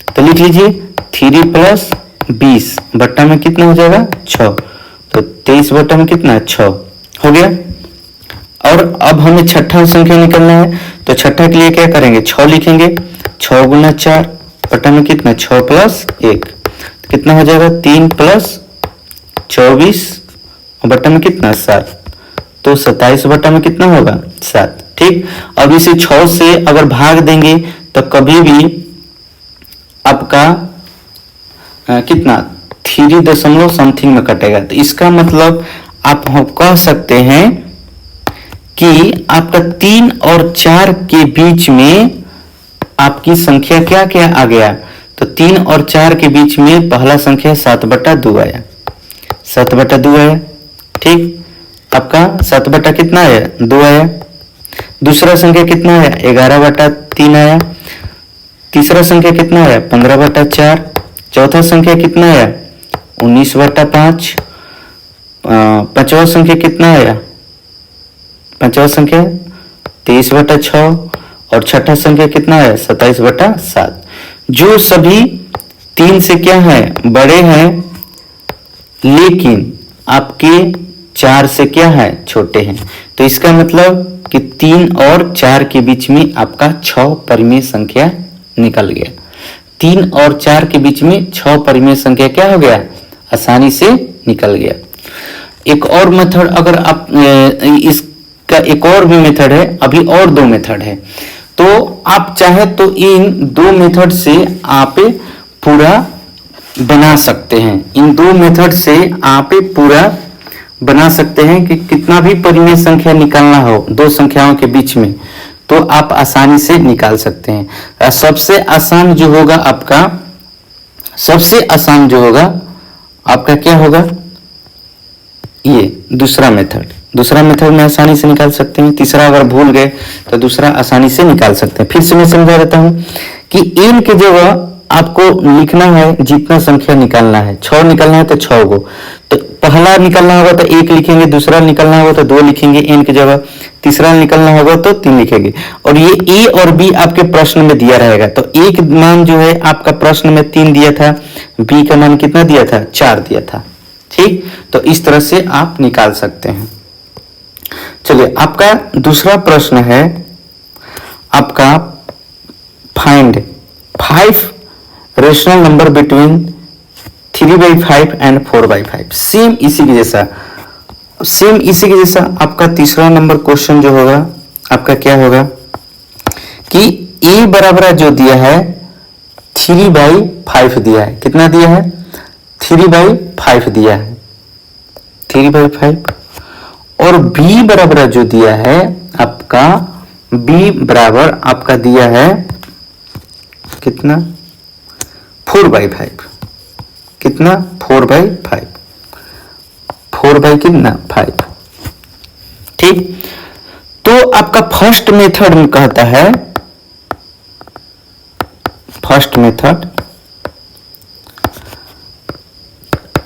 तो लिख लीजिए 3 प्लस 20 बट्टा में कितना हो जाएगा 6, तो 23 बट्टा में कितना 6 हो गया। और अब हमें छठा संख्या निकालना है, तो छठा के लिए क्या करेंगे 6 लिखेंगे, 6 गुना 4 बट्टा में कितना 6 प्लस 1 कितना हो जाएगा 3 प्लस 24 बट्टा में कितना 7, तो 27 बट्टा में कितना होगा 7। ठीक, अब इसे 6 से अगर भाग देंगे तो कभी भी आपका कितना 3 दशमलव समथिंग में कटेगा। तो इसका मतलब आप कह सकते हैं कि आपका 3 और 4 के बीच में आपकी संख्या क्या क्या आ गया, तो 3 और 4 के बीच में पहला संख्या 7 बटा 2 आया, 7 बटा 2 आया। ठीक, आपका 7 बटा कितना आया 2 आया। दूसरा संख्या कितना आया 11 बटा 3 आया, तीसरा संख्या कितना आया 15 बटा 4, चौथा संख्या कितना आया 19 बटा 5, पांचवा संख्या कितना आया, पांचवा संख्या 23 बटा 6 और छठा संख्या कितना आया 27 बटा 7। जो सभी 3 से क्या है बड़े हैं लेकिन आपके 4 से क्या है छोटे हैं, तो इसका मतलब कि 3 और 4 के बीच में आपका 6 परिमेय संख्या निकल गया। 3 और 4 के बीच में 6 परिमेय संख्या क्या हो गया आसानी से निकल गया। एक और मेथड अगर आप इसका एक और भी मेथड है, अभी और 2 मेथड है, तो आप चाहे तो इन 2 मेथड से आप पूरा बना सकते हैं। इन 2 मेथड से आप पूरा बना सकते हैं कि कितना भी परिमेय संख्या निकालना हो 2 संख्याओं के बीच में तो आप आसानी से निकाल सकते हैं। सबसे आसान जो होगा आपका, सबसे आसान जो होगा आपका क्या होगा, ये दूसरा मेथड में आसानी से निकाल सकते हैं। तीसरा अगर भूल गए तो दूसरा आसानी से निकाल सकते हैं। फिर से मैं समझा देता हूं कि n की जगह आपको लिखना है जितना संख्या निकालना है, 6 निकालना है तो 6 को, तो पहला निकालना होगा तो 1 लिखेंगे, दूसरा निकालना होगा तो 2 लिखेंगे n की जगह, तीसरा निकालना होगा तो 3 लिखेंगे। और ये a और b आपके प्रश्न में दिया रहेगा, तो a का मान जो है आपका प्रश्न में 3 दिया था, b का मान कितना दिया था 4 दिया था। ठीक, तो इस तरह से आप निकाल सकते हैं। चलिए आपका दूसरा प्रश्न है आपका find 5 rational number between 3/5 and 4/5। Same इसी के जैसा आपका तीसरा नंबर क्वेश्चन जो होगा आपका क्या होगा कि a बराबर जो दिया है 3/5 दिया है। कितना दिया है? 3/5 दिया है, 3/5। और b बराबर जो दिया है आपका, b बराबर आपका दिया है कितना? 4/5। कितना? 4/5, 4 कितना? 5। ठीक, तो आपका फर्स्ट मेथड में कहता है, फर्स्ट मेथड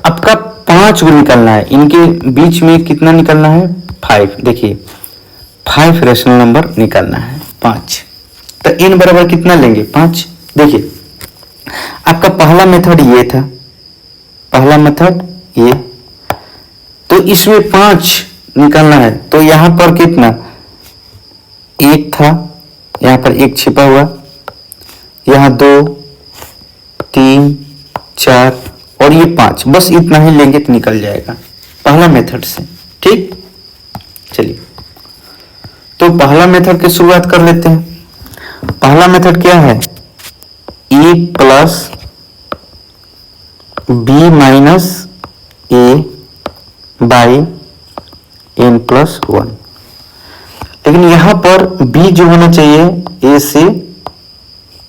आपका 5 को निकलना है, इनके बीच में कितना निकलना है? 5। देखिए 5 रेशनल नंबर निकलना है, 5। तो n बराबर कितना लेंगे? 5। देखिए आपका पहला मेथड ये था, पहला मेथड ये, तो इसमें 5 निकलना है। तो यहां पर कितना? 1 था, यहां पर 1 छिपा हुआ, यहां 2 3 4 और ये 5, बस इतना ही लेंगे तो निकल जाएगा पहला मेथड से। ठीक, चलिए तो पहला मेथड की शुरुआत कर लेते हैं। पहला मेथड क्या है? a plus b minus a by n plus 1। लेकिन यहां पर b जो होना चाहिए a से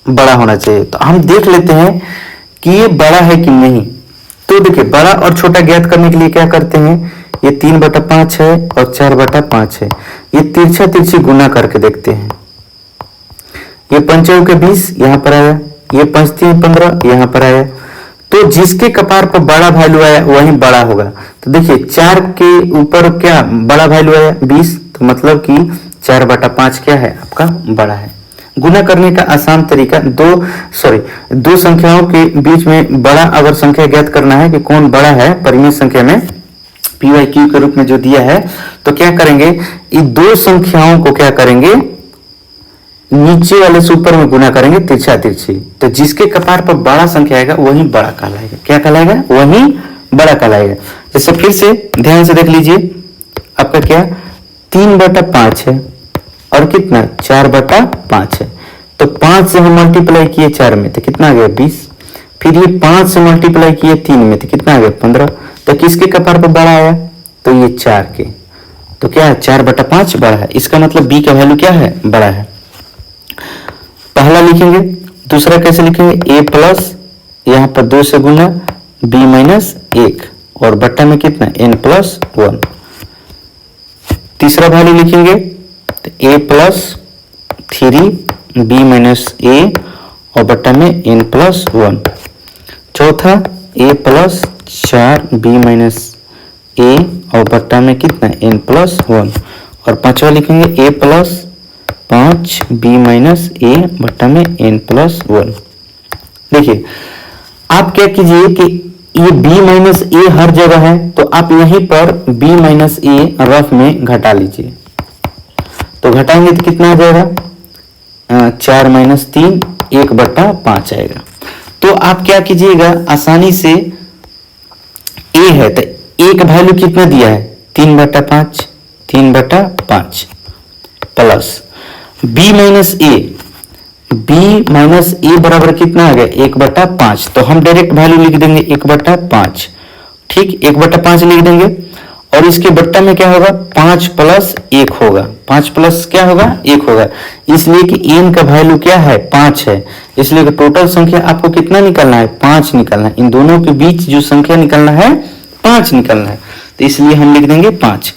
बड़ा होना चाहिए। तो हम देख लेते हैं कि ये बड़ा है कि नहीं। तो देखिए बड़ा और छोटा ज्ञात करने के लिए क्या करते हैं, ये 3/5 है और 4/5 है, ये तिरछा तिरछी गुना करके देखते हैं। ये 5 के 20 यहां पर आया, ये 5 3 15 यहां पर आया। तो जिसके कपार पर बड़ा वैल्यू आया वही बड़ा होगा। तो देखिए 4 के ऊपर क्या बड़ा वैल्यू आया? 20, तो मतलब कि 4/5 क्या है? आपका बड़ा है। गुना करने का आसान तरीका, दो संख्याओं के बीच में बड़ा अगर संख्या ज्ञात करना है कि कौन बड़ा है परिमेय संख्या में PYQ के रूप में जो दिया है, तो क्या करेंगे, इन दो संख्याओं को क्या करेंगे, नीचे वाले से ऊपर में गुना करेंगे तिरछा तिरछी। तो जिसके कपार पर बड़ा संख्या आएगा वही बड़ा कहलाएगा। क्या कहलाएगा? वही बड़ा कहलाएगा। जैसे फिर से ध्यान से देख लीजिए, आपका क्या 3/5 है और कितना 4/5 है। तो 5 से हम मल्टीप्लाई किए 4 में तो कितना आ गया? 20। फिर ये 5 से मल्टीप्लाई किए 3 में तो कितना आ गया? 15। तो किसके कपार पर बड़ा आया? तो ये 4 के। तो क्या है? 4/5 बड़ा है। इसका मतलब b का वैल्यू क्या है? बड़ा है। पहला लिखेंगे, दूसरा कैसे लिखेंगे? a प्लस यहां पर 2 से गुना b माइनस 1 और बट्टा में कितना? n plus 1। तीसरा वैल्यू लिखेंगे तो a plus 3b minus a और बट्टा में n प्लस 1। चौथा a plus 4b minus a और बट्टा में कितना? n plus 1। और पांचवा लिखेंगे a plus 5b minus a बट्टा में n प्लस 1। देखिए आप क्या कीजिए कि ये b माइनस a हर जगह है, तो आप यहीं पर b माइनस a रफ में घटा लीजिए। तो घटाएंगे तो कितना आ जाएगा? 4 माइनस 3 1/5 आएगा। तो आप क्या कीजिएगा, आसानी से a है तो a का वैल्यू कितना दिया है? 3/5 प्लस b माइनस a बराबर कितना आ गया? 1/5। तो हम डायरेक्ट वैल्यू लिख देंगे 1/5। ठीक, 1/5 लिख देंगे और इसके बट्टा में क्या होगा? 5 प्लस 1 होगा। 5 प्लस क्या होगा? 1 होगा। इसलिए कि n का वैल्यू क्या है? 5 है। इसलिए टोटल संख्या आपको कितना निकालना है? 5 निकालना है। इन दोनों के बीच जो संख्या निकालना है 5 निकालना है। तो इसलिए हम लिख देंगे 5।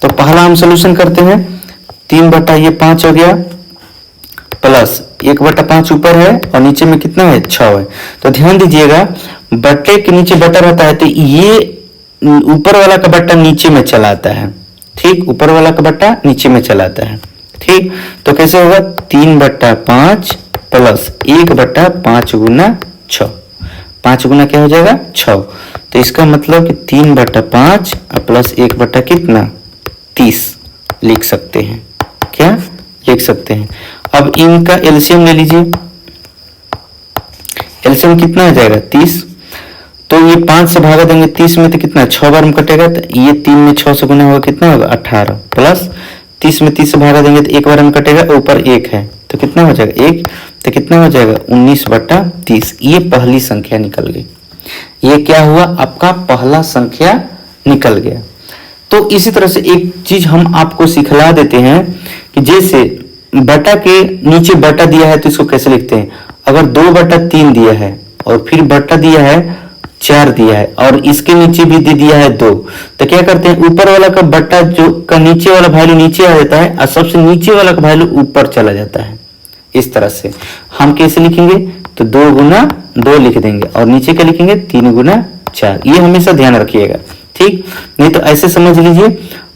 तो पहला हम सोल्यूशन करते हैं, 3/5 हो गया प्लस 1/5 ऊपर है और नीचे में कितना है? 6 है। तो ध्यान दीजिएगा बट्टे के नीचे बटा रहता है तो ये ऊपर वाला का बट्टा नीचे में चला आता है। ठीक, ऊपर वाला का बट्टा नीचे में चला आता है। ठीक, तो कैसे होगा? 3/5 प्लस 1/5 गुना 6। 5 गुना क्या हो जाएगा? 6। तो इसका मतलब कि 3/5 प्लस 1 बट्टा कितना? 30 लिख सकते हैं। क्या लिख सकते हैं? अब इनका एलसीएम ले लीजिए। एलसीएम कितना हो जाएगा 30। तो ये 5 से भागा देंगे 30 में तो कितना 6 बार में कटेगा, तो ये 3 में 6 से गुना होगा कितना होगा 18 प्लस 30 में 30 से भागा देंगे तो एक बार में कटेगा, ऊपर 1 है तो कितना हो जाएगा 1, तो कितना हो जाएगा 19/30। ये पहली संख्या निकल गई। ये क्या हुआ आपका पहला संख्या निकल गया। तो इसी तरह से एक चीज हम आपको सिखला देते हैं कि जैसे बटा के नीचे बटा दिया है तो इसको कैसे लिखते हैं। अगर 2/3 दिया है और फिर बटा दिया है 4 दिया है और इसके नीचे भी दे दिया है 2, तो क्या करते हैं ऊपर वाला का बटा जो का नीचे वाला वैल्यू नीचे आ जाता है और सबसे नीचे वाला का वैल्यू ऊपर चला जाता है। इस तरह से हम कैसे लिखेंगे, तो 2 गुना 2 लिख देंगे और नीचे क्या लिखेंगे 3 गुना 4। ये हमेशा ध्यान रखिएगा, ठीक। नहीं तो ऐसे समझ लीजिए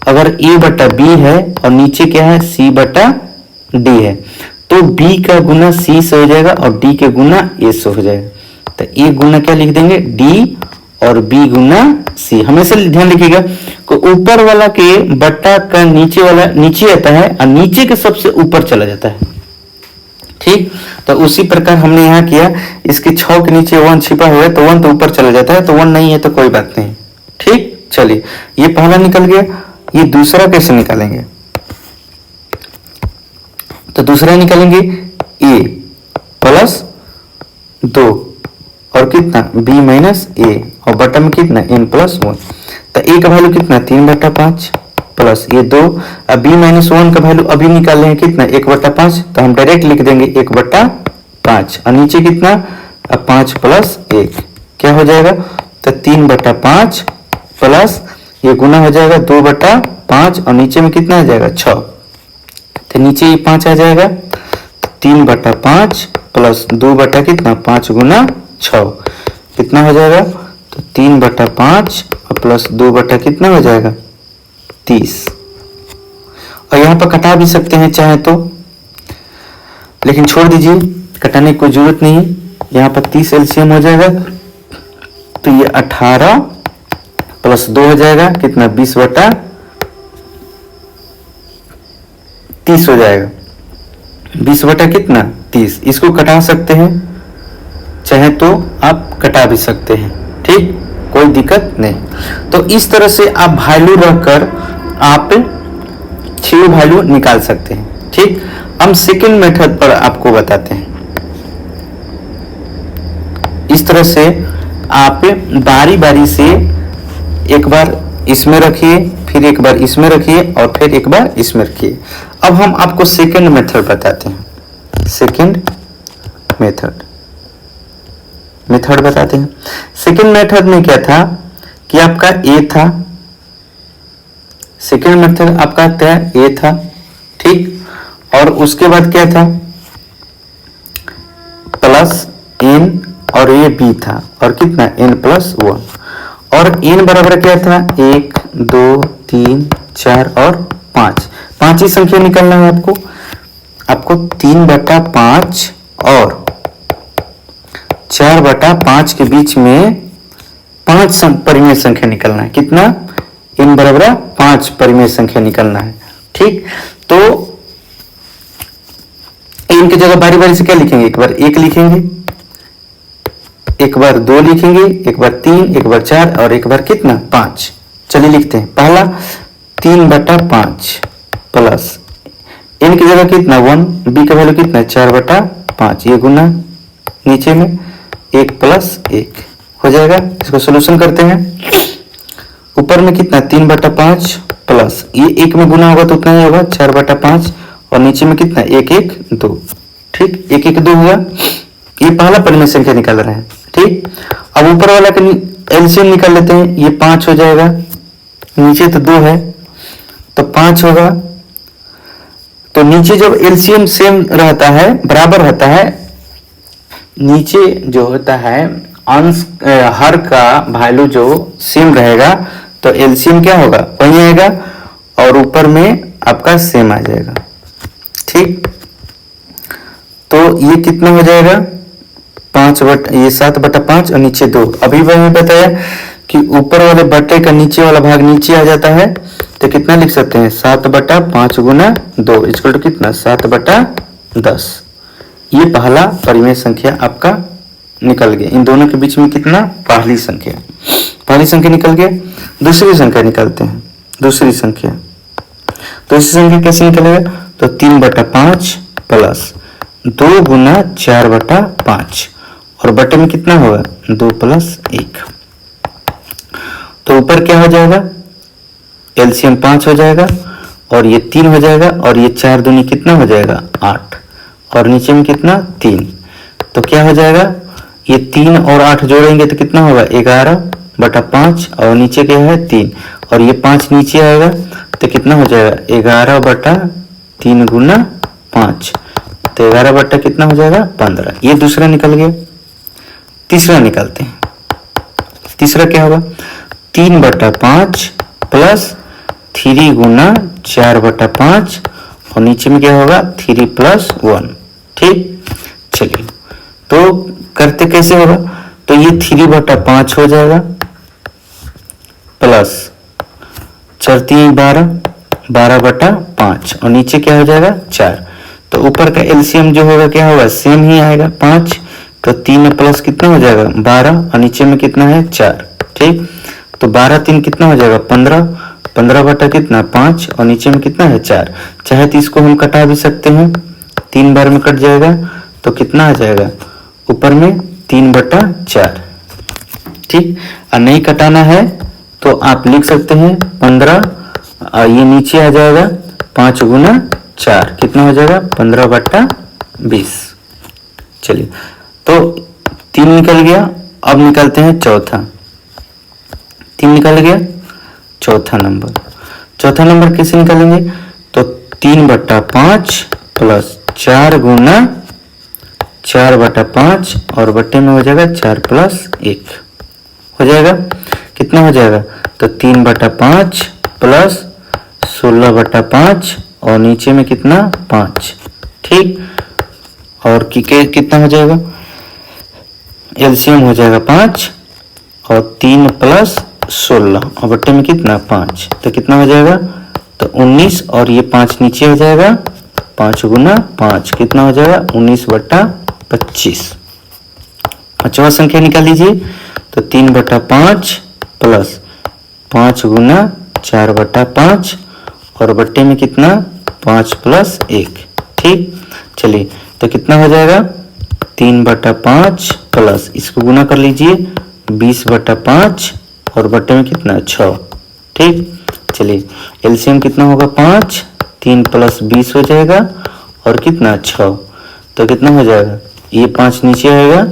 अगर a/b है और नीचे क्या है c/d है तो b का गुना c से हो जाएगा और d के गुना a से हो जाएगा। तो a गुना क्या लिख देंगे d और b गुना c। हमेशा ध्यान रखिएगा को ऊपर वाला के बट्टा का नीचे वाला नीचे आता है और नीचे के सबसे ऊपर चला जाता है, ठीक। तो उसी प्रकार हमने यहाँ किया, इसके 6 के नीचे 1 छिपा हुआ है तो 1 तो ऊपर चला जाता है, तो 1 नहीं है तो कोई बात नहीं, ठीक। चलिए ये पहला निकल गया। ये दूसरा कैसे निकालेंगे, तो दूसरा निकालेंगे a प्लस 2 और कितना b माइनस a और बटा में कितना n+1। तो a का वैल्यू कितना 3/5 प्लस ये 2, अब b माइनस 1 का वैल्यू अभी निकाल रहे हैं कितना 1/5, तो हम डायरेक्ट लिख देंगे 1/5 और नीचे कितना अब 5 प्लस 1 क्या हो जाएगा, तो 3/5 प्लस ये गुना हो जाएगा 2/5 और नीचे में कितना आ जाएगा 6, तो नीचे ये 5 आ जाएगा, तो 3/5 प्लस 2 बटा कितना 5 गुना 6 कितना हो जाएगा, तो 3/5 और प्लस 2 बटा कितना हो जाएगा 30। और यहाँ पर कटा भी सकते हैं चाहे तो, लेकिन छोड़ दीजिए कटाने की कोई जरूरत नहीं है। यहाँ पर 30 एलसीएम हो जाएगा तो ये 18 प्लस 2 हो जाएगा कितना 20/30 हो जाएगा, 20 बटा कितना 30। इसको कटा सकते हैं चाहे तो आप कटा भी सकते हैं, ठीक, कोई दिक्कत नहीं। तो इस तरह से आप वैल्यू रखकर आप 6 वैल्यू निकाल सकते हैं, ठीक। हम सेकंड मेथड पर आपको बताते हैं। इस तरह से आप बारी बारी से एक बार इसमें रखिए, फिर एक बार इसमें रखिए और फिर एक बार इसमें रखिए। अब हम आपको सेकंड मेथड बताते हैं। सेकंड मेथड बताते हैं। सेकंड मेथड में क्या था कि आपका a था, सेकंड मेथड आपका क्या a था, ठीक। और उसके बाद क्या था प्लस n और ये b था और कितना n+1 और n बराबर क्या था 1 2 3 4 और 5 ही संख्या निकालना है आपको 3/5 और 4/5 के बीच में 5 परिमेय संख्या निकलना है। कितना n बराबर 5 परिमेय संख्या निकलना है, ठीक। तो n की जगह बारी बारी से क्या लिखेंगे, एक बार 1 लिखेंगे, एक बार 2 लिखेंगे, एक बार 3, एक बार 4 और एक बार कितना 5। चलिए लिखते हैं। पहला 3/5 प्लस n की जगह कितना 1, b का वैल्यू कितना 4/5, ये गुना नीचे में 1 प्लस 1 हो जाएगा। इसको सोल्यूशन करते हैं। ऊपर में कितना 3/5 प्लस ये 1 में गुना होगा तो उतना ही होगा 4/5 और नीचे में कितना 1 1 2, ठीक, 1 1 2 हुआ। ये पहला परिमेय संख्या निकाल रहे हैं, ठीक। अब ऊपर वाला का एलसीएम निकाल लेते हैं। ये 5 हो जाएगा, नीचे तो 2 है तो 5 होगा। तो नीचे जब एलसीएम सेम रहता है बराबर रहता है, नीचे जो होता है अंश हर का वैल्यू जो सेम रहेगा तो एलसीएम क्या होगा वही आएगा और ऊपर में आपका सेम आ जाएगा, ठीक। तो ये कितना हो जाएगा 7/5 और नीचे 2। अभी मैंने बताया कि ऊपर वाले बट्टे का नीचे वाला भाग नीचे आ जाता है तो कितना लिख सकते हैं 7/5 गुना 2 इक्वल टू कितना 7/10। ये पहला परिमेय संख्या आपका निकल गया। इन दोनों के बीच में कितना, पहली संख्या निकल गया। दूसरी संख्या निकालते हैं। दूसरी संख्या कैसे निकलेगा, तो 3/5 प्लस 2 गुना 4/5 और बटे में कितना होगा, 2 + 1। तो ऊपर क्या हो जाएगा, एलसीएम 5 हो जाएगा और ये 3 हो जाएगा और ये 4 दूनी कितना हो जाएगा, 8 और नीचे में कितना, 3। तो क्या हो जाएगा, ये 3 और 8 जोड़ेंगे तो कितना होगा, 11/5 और नीचे क्या है, 3 और ये 5 नीचे आएगा तो कितना हो जाएगा, 11/3 गुना 5 तो 11 बट्टा कितना हो जाएगा, 15। ये दूसरा निकल गया। तीसरा निकालते हैं। तीसरा क्या होगा, 3/5 प्लस 3 गुना 4/5 और नीचे में क्या होगा, 3 + 1। ठीक, चलिए तो करते कैसे होगा, तो ये 3/5 हो जाएगा प्लस 4 3 12 12/5 और नीचे क्या हो जाएगा, 4। तो ऊपर का एलसीएम जो होगा क्या होगा, सेम ही आएगा 5। तो 3 प्लस कितना हो जाएगा, 12 और नीचे में कितना है, 4। ठीक, तो 12 3 कितना हो जाएगा, 15। 15 बटा कितना, 5 और नीचे में कितना है, 4। चाहे तो इसको हम कटा भी सकते हैं, 3 बार में कट जाएगा तो कितना आ जाएगा, ऊपर में 3/4। ठीक, और नहीं कटाना है तो आप लिख सकते हैं 15 और ये नीचे आ जाएगा 5 गुना 4 कितना हो जाएगा, 15/20। चलिए तो 3 निकल गया। अब निकालते हैं चौथा। 3 निकल गया। चौथा नंबर कैसे निकालेंगे, तो 3/5 प्लस 4 गुना 4/5 और बट्टे में हो जाएगा 4 + 1 हो जाएगा। कितना हो जाएगा, तो 3/5 प्लस 16/5 और नीचे में कितना, 5। ठीक, और कितना हो जाएगा, एलसीएम हो जाएगा 5 और 3 + 16 और बट्टे में कितना, 5। तो कितना हो जाएगा, तो 19 और ये 5 नीचे हो जाएगा, 5 गुना 5 कितना हो जाएगा, 19/25। पांचवा संख्या निकाल लीजिए, तो 3/5 प्लस 5 गुना 4/5 और बट्टे में कितना, 5 + 1। ठीक, चलिए तो कितना हो जाएगा, 3/5 प्लस इसको गुना कर लीजिए 20/5 और बट्टे में कितना, 6। ठीक, चलिए एलसीएम कितना होगा, 5, 3 + 20 हो जाएगा और कितना, 6। तो कितना हो जाएगा, ये 5 नीचे आएगा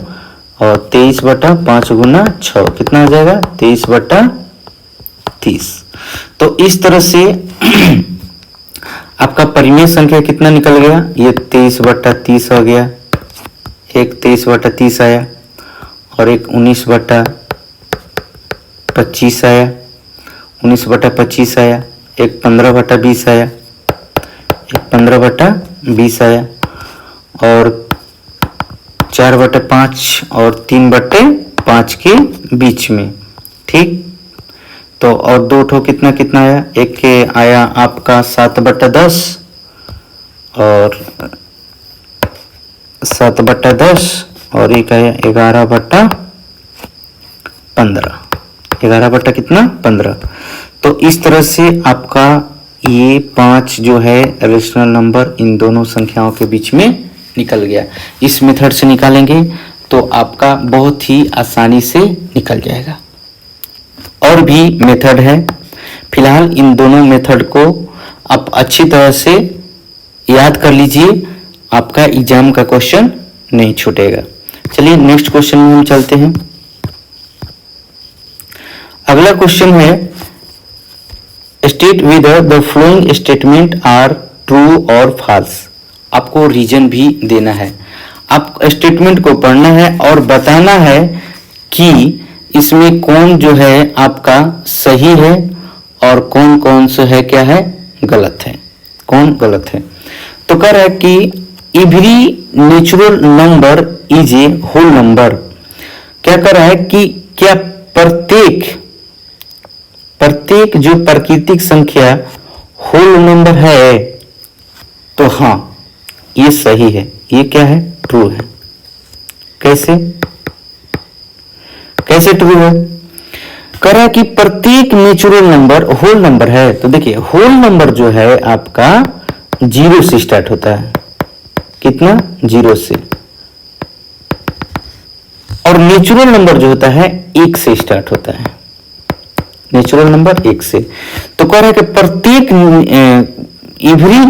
और 23/5 गुना 6 कितना हो जाएगा, 23/30। तो इस तरह से आपका परिमेय संख्या कितना निकल गया, ये 23/30 हो गया, एक 23/30 आया और एक 19/25 आया, 19/25 आया, एक 15/20 आया, एक 15/20 आया और 4/5 और 3/5 के बीच में। ठीक, तो और 2 ठो कितना कितना आया, एक के आया आपका 7/10 और 7/10 और एक आया 11/15, 11 कितना, 15। तो इस तरह से आपका ये 5 जो है रेशनल नंबर इन दोनों संख्याओं के बीच में निकल गया। इस मेथड से निकालेंगे तो आपका बहुत ही आसानी से निकल जाएगा। और भी मेथड है, फिलहाल इन दोनों मेथड को आप अच्छी तरह से याद कर लीजिए, आपका एग्जाम का क्वेश्चन नहीं छूटेगा। चलिए नेक्स्ट क्वेश्चन में हम चलते हैं। अगला क्वेश्चन है, state whether the following statement are true और फॉल्स। आपको रीजन भी देना है, आप स्टेटमेंट को पढ़ना है और बताना है कि इसमें कौन जो है आपका सही है और कौन कौन सा है क्या है गलत है, कौन गलत है। तो कह रहा है कि every natural number is a whole number. क्या कर रहा है कि क्या प्रत्येक जो प्राकृतिक संख्या होल नंबर है, तो हाँ ये सही है, ये क्या है, ट्रू है। कैसे, कैसे ट्रू है? कह रहा है कि प्रत्येक नेचुरल नंबर होल नंबर है। तो देखिए होल नंबर जो है आपका 0 से स्टार्ट होता है। कितना? 0 से। और नेचुरल नंबर जो होता है 1 से स्टार्ट होता है। नेचुरल नंबर 1 से। तो कह रहा है कि प्रत्येक every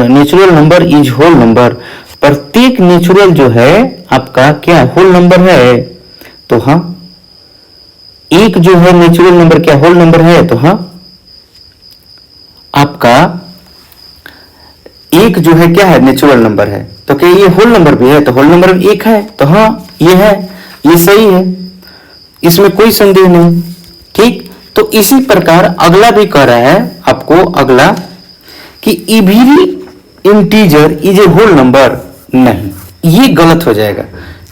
natural number is whole number. प्रत्येक नेचुरल जो है आपका क्या होल नंबर है? तो हाँ, एक जो है नेचुरल नंबर क्या होल नंबर है? तो हाँ, आपका एक जो है क्या है? नेचुरल नंबर है। तो क्या ये होल नंबर भी है? तो होल नंबर एक है। तो हाँ ये है, ये सही है, इसमें कोई संदेह नहीं। ठीक, तो इसी प्रकार अगला भी कह रहा है आपको, अगला कि every integer is a whole number. नहीं, ये गलत हो जाएगा।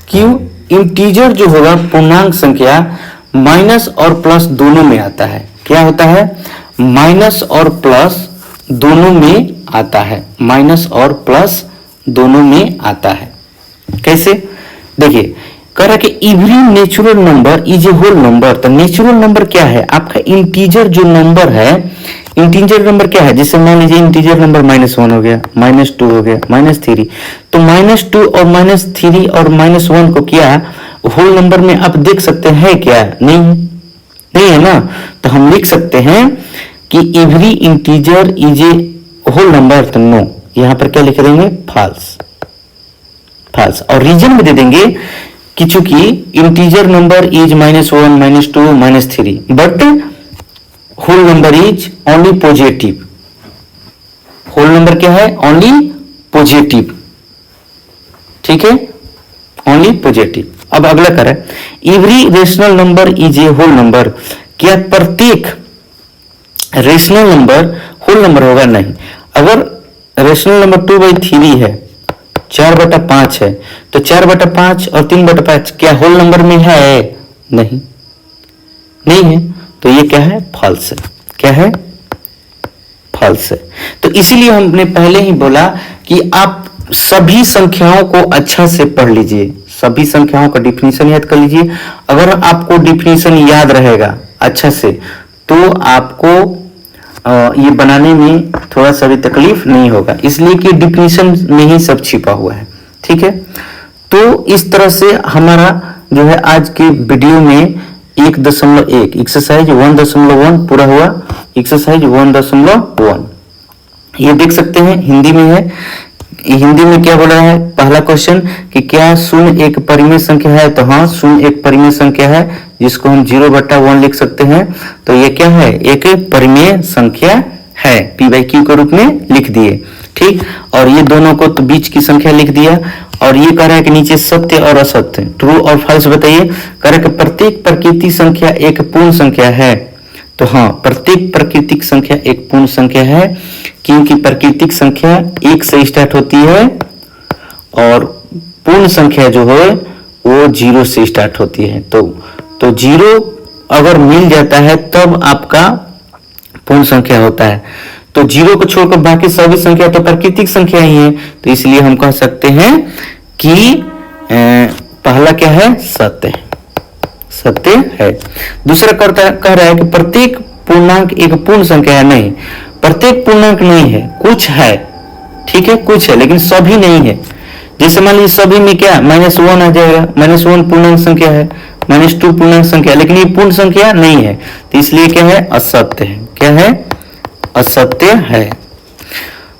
क्यों? इंटीजर जो होगा पूर्णांक संख्या माइनस और प्लस दोनों में आता है। क्या होता है? माइनस और प्लस दोनों में आता है। माइनस और प्लस दोनों में आता है। कैसे? देखिए कह रहा है कि every natural number is a whole number. तो नेचुरल नंबर क्या है? आपका इंटीजर जो नंबर है, इंटीजर नंबर क्या है? जैसे मान लीजिए इंटीजर नंबर -1 हो गया, -2 हो गया, -3। तो -2 और -3 और -1 को क्या होल नंबर में आप देख सकते हैं क्या? नहीं, नहीं है ना। तो हम लिख सकते हैं कि every integer is a whole number. तो नो, यहां पर क्या लिख देंगे? फॉल्स। फॉल्स। और रीजन भी दे देंगे कि चूंकि integer number is -1, -2, -3 but whole number is only positive. Whole number क्या है? Only positive. ठीक है, ओनली पॉजिटिव। अब अगला कर every rational number is a whole number. क्या प्रत्येक रेशनल नंबर होल नंबर होगा? नहीं। अगर रेशनल नंबर 2/3 है, 4/5 है, तो 4/5 और 3/5 क्या होल नंबर में है? नहीं, नहीं है। तो ये क्या है? फॉल्स है। क्या है? फॉल्स है। तो इसीलिए हमने पहले ही बोला कि आप सभी संख्याओं को अच्छा से पढ़ लीजिए, सभी संख्याओं का डिफिनीशन याद कर लीजिए। अगर आपको डिफिनीशन याद रहेगा अच्छा से तो आपको ये बनाने में थोड़ा सा भी तकलीफ नहीं होगा, इसलिए कि डिफिनीशन में ही सब छिपा हुआ है। ठीक है, तो इस तरह से हमारा जो है आज के वीडियो में 1.1 एक्सरसाइज 1.1 पूरा हुआ। एक्सरसाइज 1.1 ये देख सकते हैं, हिंदी में है। हिंदी में क्या बोला है? पहला क्वेश्चन कि क्या शून्य एक परिमेय संख्या है? तो हाँ, शून्य एक परिमेय संख्या है, जिसको हम 0/1 लिख सकते हैं। तो ये क्या है? एक परिमेय संख्या है, p/q के रूप में लिख दिए। ठीक, और ये दोनों को तो बीच की संख्या लिख दिया। और ये कह रहा है कि नीचे सत्य और असत्य, ट्रू और फॉल्स बताइए। कह रहा है कि प्रत्येक प्राकृतिक संख्या एक पूर्ण संख्या है। तो हाँ, प्रत्येक प्राकृतिक संख्या एक पूर्ण संख्या है, क्योंकि प्राकृतिक संख्या 1 से स्टार्ट होती है और पूर्ण संख्या जो है वो 0 से स्टार्ट होती है। तो 0 अगर मिल जाता है तब आपका पूर्ण संख्या होता है। तो 0 को छोड़कर बाकी सभी संख्या तो प्राकृतिक संख्या ही है। तो इसलिए हम कह सकते हैं कि पहला क्या है? सत्य। सत्य है। दूसरा कह रहा है कि प्रत्येक पूर्णांक एक पूर्ण संख्या है। नहीं, प्रत्येक पूर्णांक नहीं है, कुछ है। ठीक है, कुछ है लेकिन सभी नहीं है। जैसे मान लीजिए सभी में क्या -1 आ जाएगा, -1 पूर्णांक संख्या है, -2 पूर्णांक संख्या, लेकिन ये पूर्ण संख्या नहीं है। तो इसलिए क्या है? असत्य है। क्या है? असत्य है।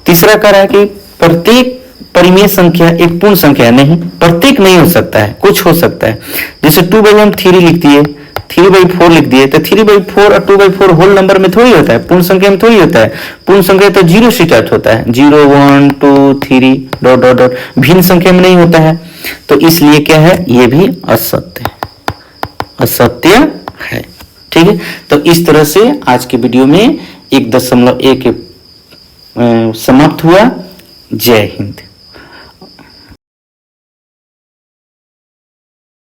तीसरा कह रहा है कि प्रत्येक परिमेय संख्या एक पूर्ण संख्या नहीं, प्रत्येक नहीं हो सकता है, कुछ हो सकता है। जैसे 2/1 3 लिख दिए, 3/4 लिख दिए, तो 3/4 और 2/4 होल नंबर में थोड़ी होता है, पूर्ण संख्या में थोड़ी होता है। पूर्ण संख्या तो 0 से स्टार्ट होता है, 0 1 2 3 डॉट डॉट डॉट, भिन्न संख्या में नहीं होता है। तो इसलिए क्या है? ये भी असत्य है, असत्य है। ठीक है, तो इस तरह से आज के वीडियो में 1.1 समाप्त हुआ। जय हिंद।